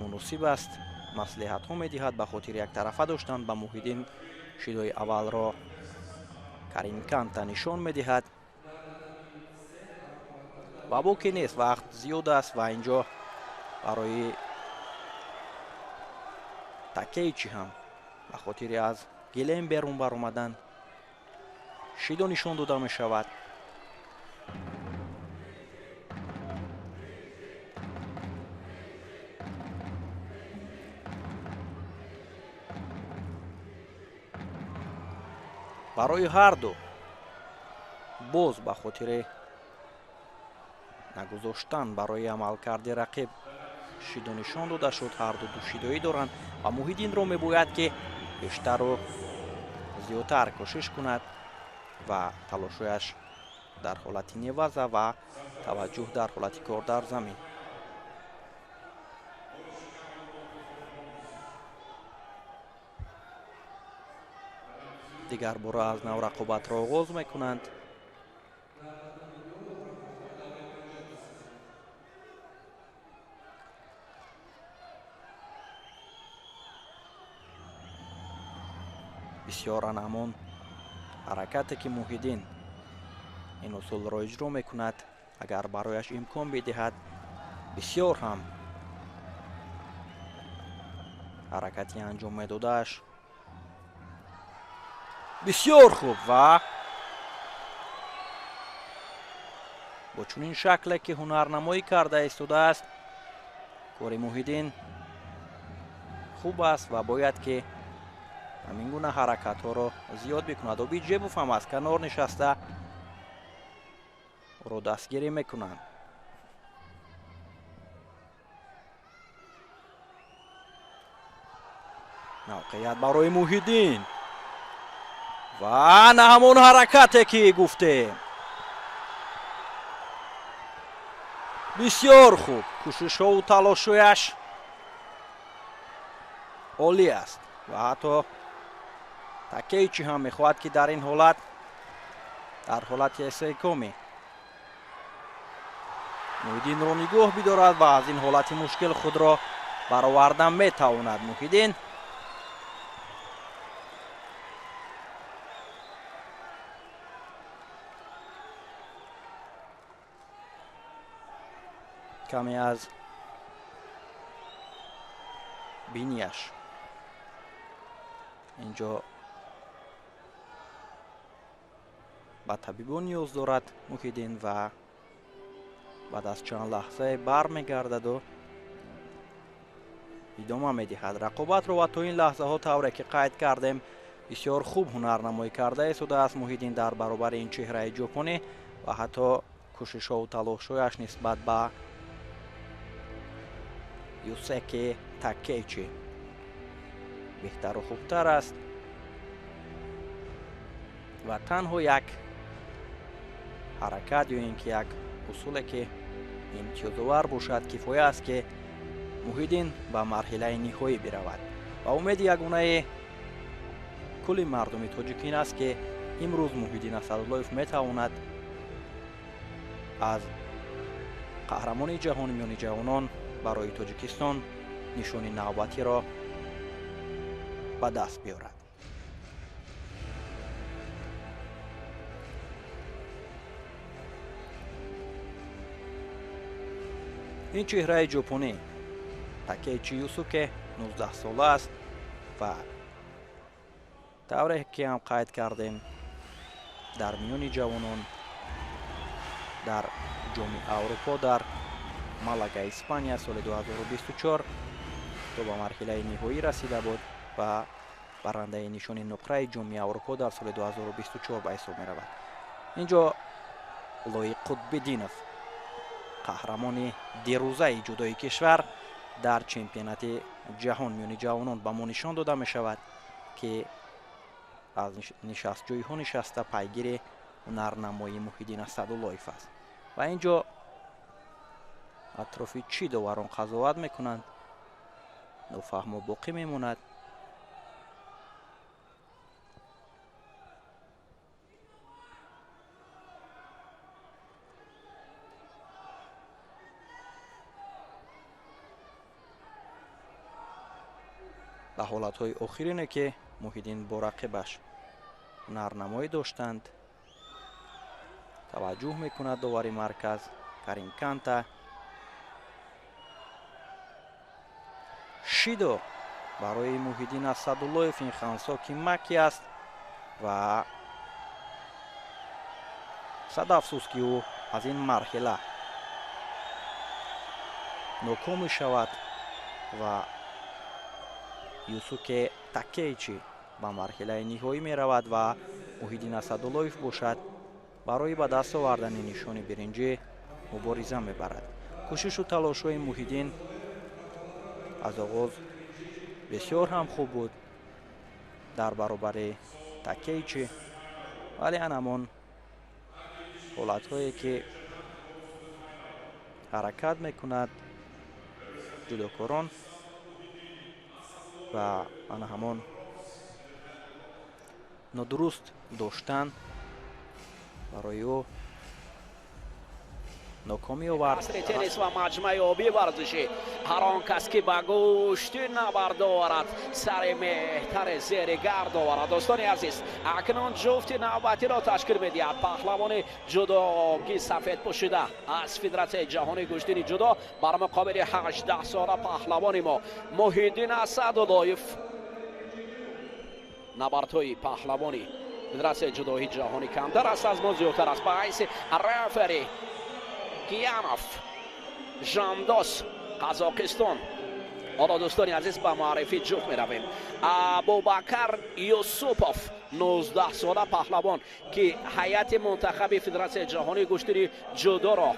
[SPEAKER 1] муносиб аст маслиҳатҳо медиҳад ба хотири яктарафа доштан. ба Муҳиддин шидои аввалро Каринканта нишон медиҳад. ва боқӣ нест, вақт зиёд аст ва ин ҷо барои Такеичи ҳам ба хотири аз гилем берун баромадан шидо нишон дода мешавад. барои ҳарду боз ба хотири нагузоштан барои амалкарди рақиб шидо нишон дода шуд. ҳарду душидоӣ доранд ва Муҳиддинро мебояд ки бештару зиёдтар кӯшиш кунад ва талошҳояш дар ҳолати неваза ва таваҷҷӯҳ дар ҳолати кор дар замин. дигар бора аз нав рақобатро оғоз мекунанд. бисёр анамон ҳаракате ки муҳиддин ин усулро иҷро мекунад, агар барояш имкон бидиҳад, бисёр ҳам ҳаракати анҷом медодааш. бисёр хуб ва бо чунин шакле ки ҳунарнамоӣ карда истодааст, кори муҳиддин хуб аст ва бояд ки ҳамин гуна ҳаракатҳоро зиёд бикунад. Обид Ҷебов ҳам аз канор нишаста ӯро дастгирӣ мекунанд. мавқеият барои муҳиддин ва на ҳамон ҳаракате ки гуфтем. бисёр хуб, кӯшишҳоу талошҳояш олӣ аст ва ҳатто такеичи ҳам мехоҳад ки дар ин ҳолат, дар ҳолати эстеҳкоми муҳиддинро нигоҳ бидорад ва аз ин ҳолати мушкил худро баровардан метавонад. муҳиддин каме аз бинияш инҷо ба табибон ниёз дорад муҳиддин ва баъд аз чанд лаҳза бармегардаду идома медиҳад рақобатро ва то ин лаҳзаҳо тавре ки қайд кардем бисёр хуб ҳунарнамоӣ карда истодааст муҳиддин дар баробари ин чеҳраи ҷопонӣ ва ҳатто кӯшишҳову талошҳояш нисбат ба Юсеки Такеичи беҳтару хубтар аст ва танҳо як ҳаракат ё ин ки як усуле ки имтиёзовар бошад кифоя аст ки муҳиддин ба марҳилаи ниҳоӣ биравад ва умеди ягонаи кулли мардуми тоҷикин аст ки имрӯз муҳиддин асадуллоев метавонад аз қаҳрамони ҷаҳони миёни ҷавонон барои Тоҷикистон нишони навбатиро ба даст биёрад. ин чеҳраи ҷопонӣ Такеичи Юсуке 19 сола аст ва тавре ки ҳам қайд кардем дар миёни ҷавонон дар ҷоми Аврупо дар Малага, Испания соли 2024 то ба марҳилаи ниҳоӣ расида буд ва барандаи нишони нуқраи ҷоми Аврупо дар соли 2024 ба ҳисоб меравад. инҷо Лоиқ Қутбиддинов, қаҳрамони дирӯзаи ҷудои кишвар дар чемпионати ҷаҳон миёни ҷавонон ба мо нишон дода мешавад ки аз нишастҷойҳо нишаста пайгири ҳунарнамоии Муҳиддин Асадуллоев аст ва инҷо атрофи чӣ доварон қазоват мекунанд нофаҳмо боқӣ мемонад. ба ҳолатҳои охирине ки Муҳиддин бо рақибаш ҳунарнамоӣ доштанд таваҷҷӯҳ мекунад довари марказ Карим Канта. Шидо барои Муҳиддин Асадуллоев ин хансоки маки аст ва сад афсӯс ки ӯ аз ин марҳила ноком мешавад ва Юсуке Такеичи ба марҳилаи ниҳоӣ меравад ва Муҳиддин Асадуллоев бошад барои ба даст овардани нишони биринҷӣ мубориза мебарад. кӯшишу талошҳои Муҳиддин аз оғоз бисёр ҳам хуб буд дар баробари Такеичи, вале анамон ҳолатҳое ки ҳаракат мекунад ҷудокорон ва ана ҳамон нодуруст доштан барои ӯ ناکامی آورد.
[SPEAKER 3] عصر تنیس و مجمع آبی ورزشی هر آن کس که به گوشت نبرد آورد سر مهتر زیر گرد آورد. دوستان عزیز اکنون جفت نوبتی را تشکیل می‌دهد پهلوان جودوگی سفید پوشیده از فدراسیون جهانی گشتین جودو بر مقابل 18 ساله پهلوان ما محیدین اسداللهیف. نبردهای پهلوانی فدراسیون جودوی جهانی کمتر است از ما زیادتر است. به حیث رفری گیانوف ژاندوس قزاقستان. حالا دوستان عزیز به معرفی جفت می رویم. ابوبکر یوسوپوف 19 ساله پهلوان که هیئت منتخب فدراسیون جهانی گشتین جودو را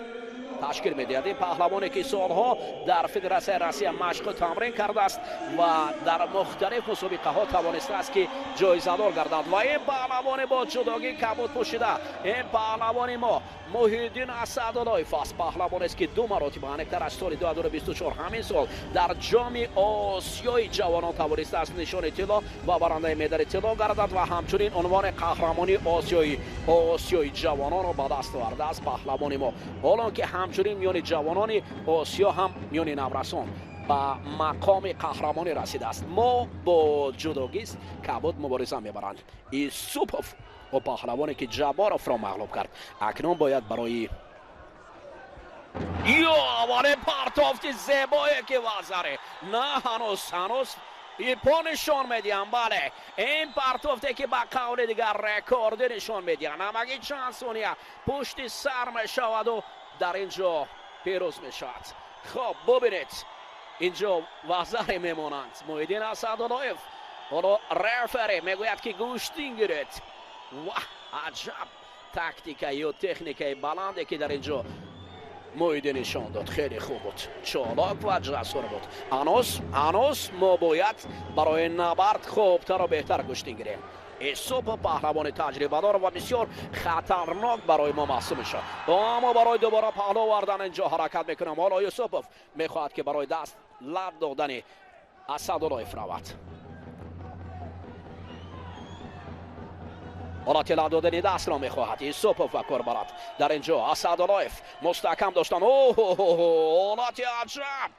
[SPEAKER 3] تشکیل می‌دهد. این پهلوانی که سالها در فدراسیون روسیه مشق تمرین کرده است و در مختلف مسابقه ها توانسته است که جایزه دار گردد. و این پهلوان با جودوگی کبود پوشیده این پهلوان ما محیدین اسداللهیف است. پهلوانی است که 2 مراتب انکتر از سال 2024 همین سال در جام آسیای جوانان توانسته است نشان طلا و برنده مدال طلا گردد و همچنین عنوان قهرمانی آسیای جوانان را به دست آورده است پهلوان ما. حالا که همچنین میان جوانان آسیا هم میان نورسان به مقام قهرمانی رسیده است. ما با جودوگیست کبود مبارزه میبرند. یوسوپوف و پهلوانی که جباروف را مغلوب کرد اکنون باید برای ولی پرتافت زیبایی که وزاره نه هنوز پا نشان میدیم. بله این پرتافته که با قول دیگر رکورد نشان میدیم. همگی چند ثانیه پشت سر میشود و در اینجا پیروز میشود. خب ببینید اینجا وزاره میمانند محیدین اسداللهیف. حالا رفری میگوید که گوشتین گیرید. واه عجب تاکتیکی و تکنیکی بلنده که در اینجا محیدین نشان داد. خیلی خوب بود، چالاک و جسور بود. هنوز ما باید برای نبرد خوبتر و بهتر گوشتین گیریم. یوسوپوف پهلوان تجربه دار و بسیار خطرناک برای ما محسوب میشه. اما برای دوباره پهلو آوردن اینجا حرکت میکنم. حالا یوسوپوف میخواهد که برای دست لب دادن اسداللهیف رود. حالت لب دادن دست را میخواهد یوسوپوف و کار برد. در اینجا اسداللهیف مستحکم داشتن. حالت عجب.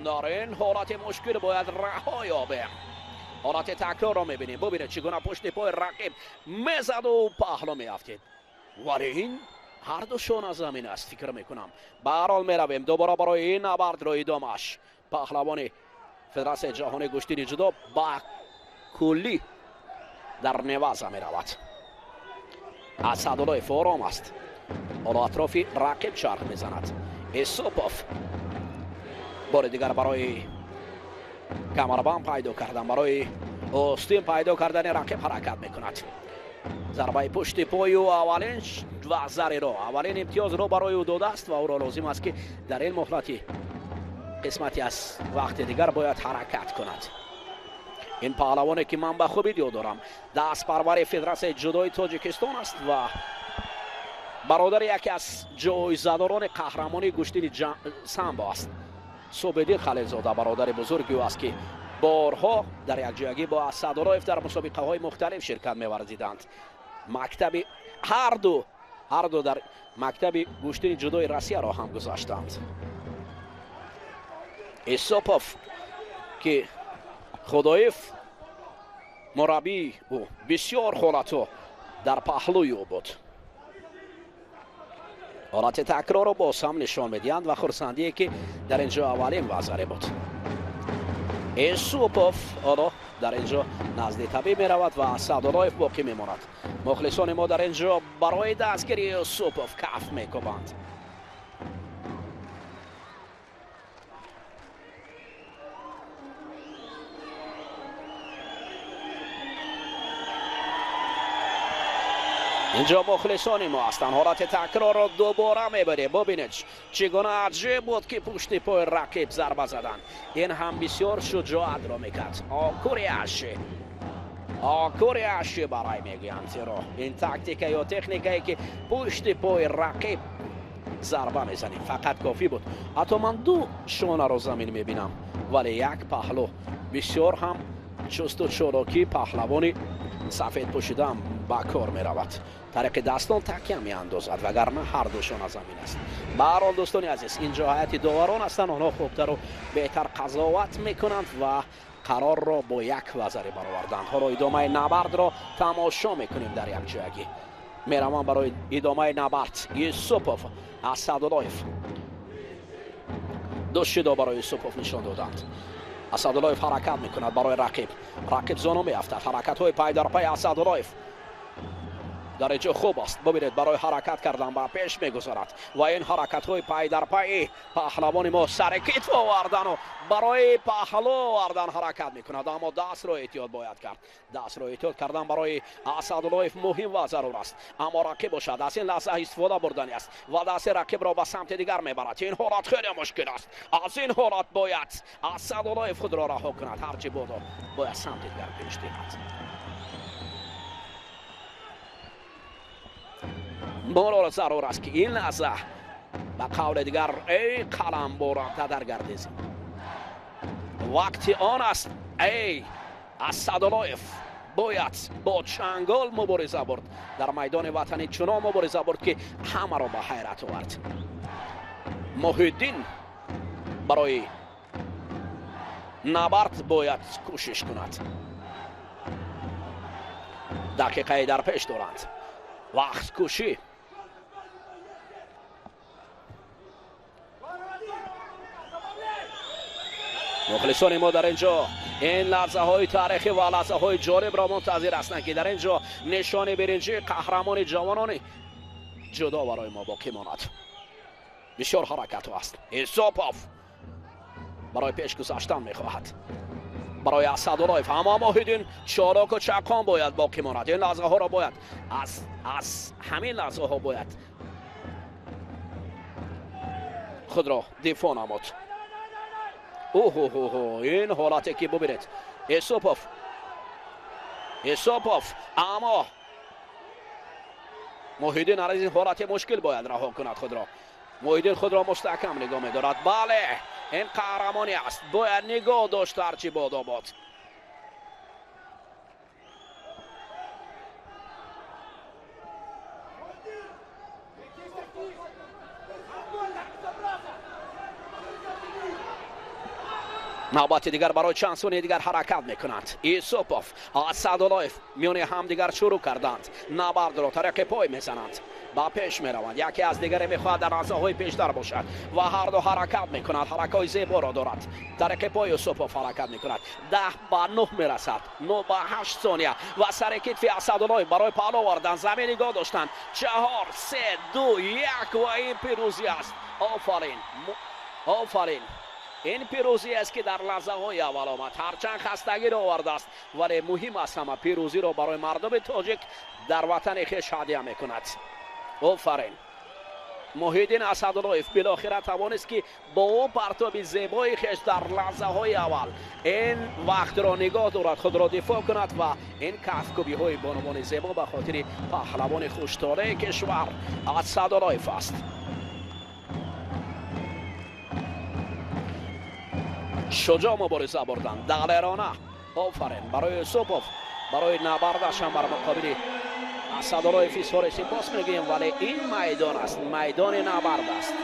[SPEAKER 3] در این حالت مشکل باید رها یابیم. حالت تکرار را میبینیم. ببینید چگونه پشت پای رقیب میزد و پهلو میافتید. ولی این هر دوشون از زمین است فکر میکنم. به هر حال میرویم دوباره برای این نبرد را ادامه‌اش. پهلوان فدراسیون جهانی گشتین جودو با کلی در نوازه میرود. اسداللهیف آرام است. حالا اطراف رقیب چرخ میزند. یوسوپوف بار دیگر برای کمربند پیدا کردن، برای آستین پیدا کردن رقیب حرکت میکند. ضربه پشت پای و اولین وزره را اولین امتیاز را برای او داده است و او را لازم است که در این مهلتی قسمتی از وقت دیگر باید حرکت کند. این پهلوانی که من به خوبی دیو دارم دست پرور فدراسیون جودوی تاجیکستان است و برادر یکی از جایزه‌داران قهرمانی گشتین سامبو است. صوبدین خلیلزاده برادر بزرگی است که بارها در یکجایگی با اسداللهیف در مسابقه های مختلف شرکت می‌ورزیدند. مکتب هر دو در مکتب گشتین جودوی روسیه را هم گذاشتند. یوسوپوف که خدایف مربی او بسیار حالتو در پهلوی او بود. حالت تکرار رو باز هم نشان میدهند و خرسندی که در اینجا اولین وزره بود. یوسوپوف حالا در اینجا نزد طبیب می رود و اسداللهیف باقی می ماند. مخلصان ما در اینجا برای دستگیری یوسوپوف کف می کوبند. اینجا مخلصان ما هستند. حالت تکرار را دوباره میبریم. ببینید چگونه عجیب بود که پشت پای رقیب ضربه زدن. این هم بسیار شجاعت را میکرد. آکوری عشی برای میگویند این تاکتیک یا تکنیکی که پشت پای رقیب ضربه میزنیم فقط کافی بود. حتی من دو شانه را زمین میبینم ولی یک پهلو بسیار هم چست و چالاکی پهلوانی سفید پوشیدم با کار می رود. طریق دستان تکیه می اندازد وگرنه هر دوشان از زمین است. به هر حال دوستان عزیز این جهت داوران هستند، آنها خوبتر و بهتر قضاوت می کنند و قرار را با یک وزری برآوردند. حالا ادامه نبرد را تماشا می کنیم. در یک جایگی می روند برای ادامه نبرد. یوسپوف اسداللهیف دو شیدا برای یوسپوف نشان دادند. اسداللهیف حرکت می کند برای رقیب زانو می افتد. حرکت های پای در پای اسداللهیف در اینجا خوب است. ببینید برای حرکت کردن با پیش میگذارد و این حرکت های پای در پای پهلوان ما سر کتف آوردن و برای پهلو آوردن حرکت میکند، اما دست را احتیاط باید کرد. دست را احتیاط کردن برای اسداللهیف مهم و ضرور است، اما رقیب باشد از این لحظه استفاده بردنی است و دست رقیب را به سمت دیگر میبرد. این حالت خیلی مشکل است. از این حالت باید اسداللهیف خود را رها کند. هرچی بودا باید سمت دیگر پیش برود. مرور ضرور است که این لحظه به قول دیگر ای قلم باران در گردیز وقتی آن است. ای اسداللهیف باید با چنگال مبارزه برد، در میدان وطنی چنان مبارزه برد که همه را به حیرت آورد. محیدین برای نبرد باید کوشش کند. دقیقه در پیش دارند. وقت کشی مخلصان ما در اینجا این لحظه های تاریخی و لحظه های جالب را منتظر هستند که در اینجا نشان برنجی قهرمان جوانان جدا برای ما باقی ماند. بسیار حرکت است. یوسپوف برای پیش گذاشتن میخواهد برای اسداللهیف، اما محیدین چالاک و چکان باید باقی ماند. این لحظه ها را باید از همین لحظه ها باید خود را دفاع نمود. این حالتی که ببینید یوسپوف اما محیدین از این حالت مشکل باید رها کند خود را. محیدین خود را مستحکم نگاه می‌دارد. بله این قهرمانی است، باید نگاه داشت هرچی باد آباد. نوبت دیگر برای چند ثانیه دیگر حرکت میکنند. یوسپوف اسداللهیف میان هم دیگر شروع کردند. نبرد را طریق پای میزنند، با پیش میروند. یکی از دیگری میخواهد در لحظه های پیشتر باشد و هر دو حرکت میکنند. حرکت های زیبا را دارد. طریق پای یوسپوف حرکت میکند. 10 به 9 میرسد. 9 به 8 ثانیه و سر کتف اسداللهیف برای پهلو آوردن زمین نگاه داشتن. 4 3 2 1 و این پیروزی است. آفرین. این پیروزی است که در لحظه های اول آمد. هرچند خستگی را آورده است ولی مهم است همه پیروزی را برای مردم تاجیک در وطن خویش هدیه میکند. آفرین. محیدین اسداللهیف بالاخره توانست که با او پرتاب زیبای خویش در لحظه های اول این وقت را نگاه دارد، خود را دفاع کند و این کفکوبی های بانوان زیبا به خاطر پهلوان خوشتاره کشور اسداللهیف است. شجاع مبارزه بردن دلرانه. آفرین برای یوسپوف برای نبردش هم بر مقابل اسداللهیف ایثار سپاس میگیم، ولی این میدان است، میدان نبرد است.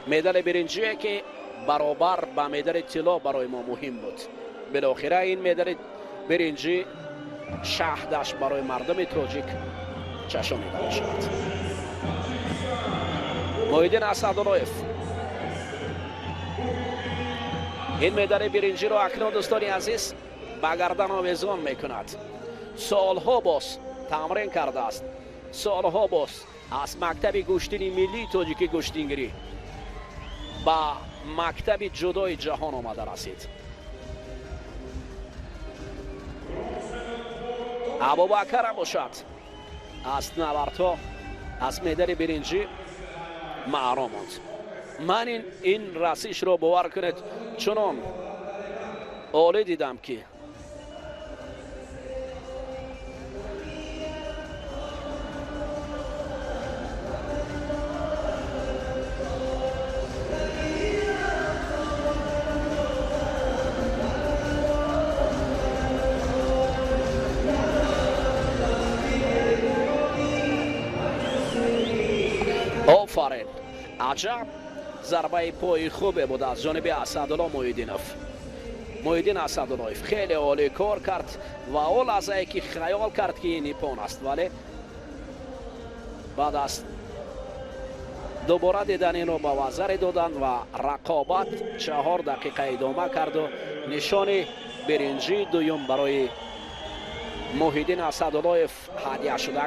[SPEAKER 3] مدال برنجی که برابر با مدال طلا برای ما مهم بود. بالاخره این مدال برنجی شهدش برای مردم تاجیک چشم شد. محیدین اسداللهیف این مدال برنجی را اکنون دوستان عزیز به گردن آویزان میکند. سالها باز تمرین کرده است. سالها باز از مکتب گشتین ملی تاجیک گشتینگری با مکتب جدای جهان آمده رسید. ابوبکر باشد از نبردها از مدال برنجی محروم است. من این رسیش را باور کنید چنان عالی دیدم که фарен. аҷаб зарбаи пои хубе буд аз ҷониби асадулло муҳиддин асадуллоев. хеле олӣ кор кард ва о лаҳзае ки хаёл кард ки ин ипон аст, вале баъд аз дубора дидан инро ба вазаре доданд ва рақобат 4 дақиқа идома карду нишони биринҷии дуюм барои муҳиддин асадуллоев ҳадия шуда.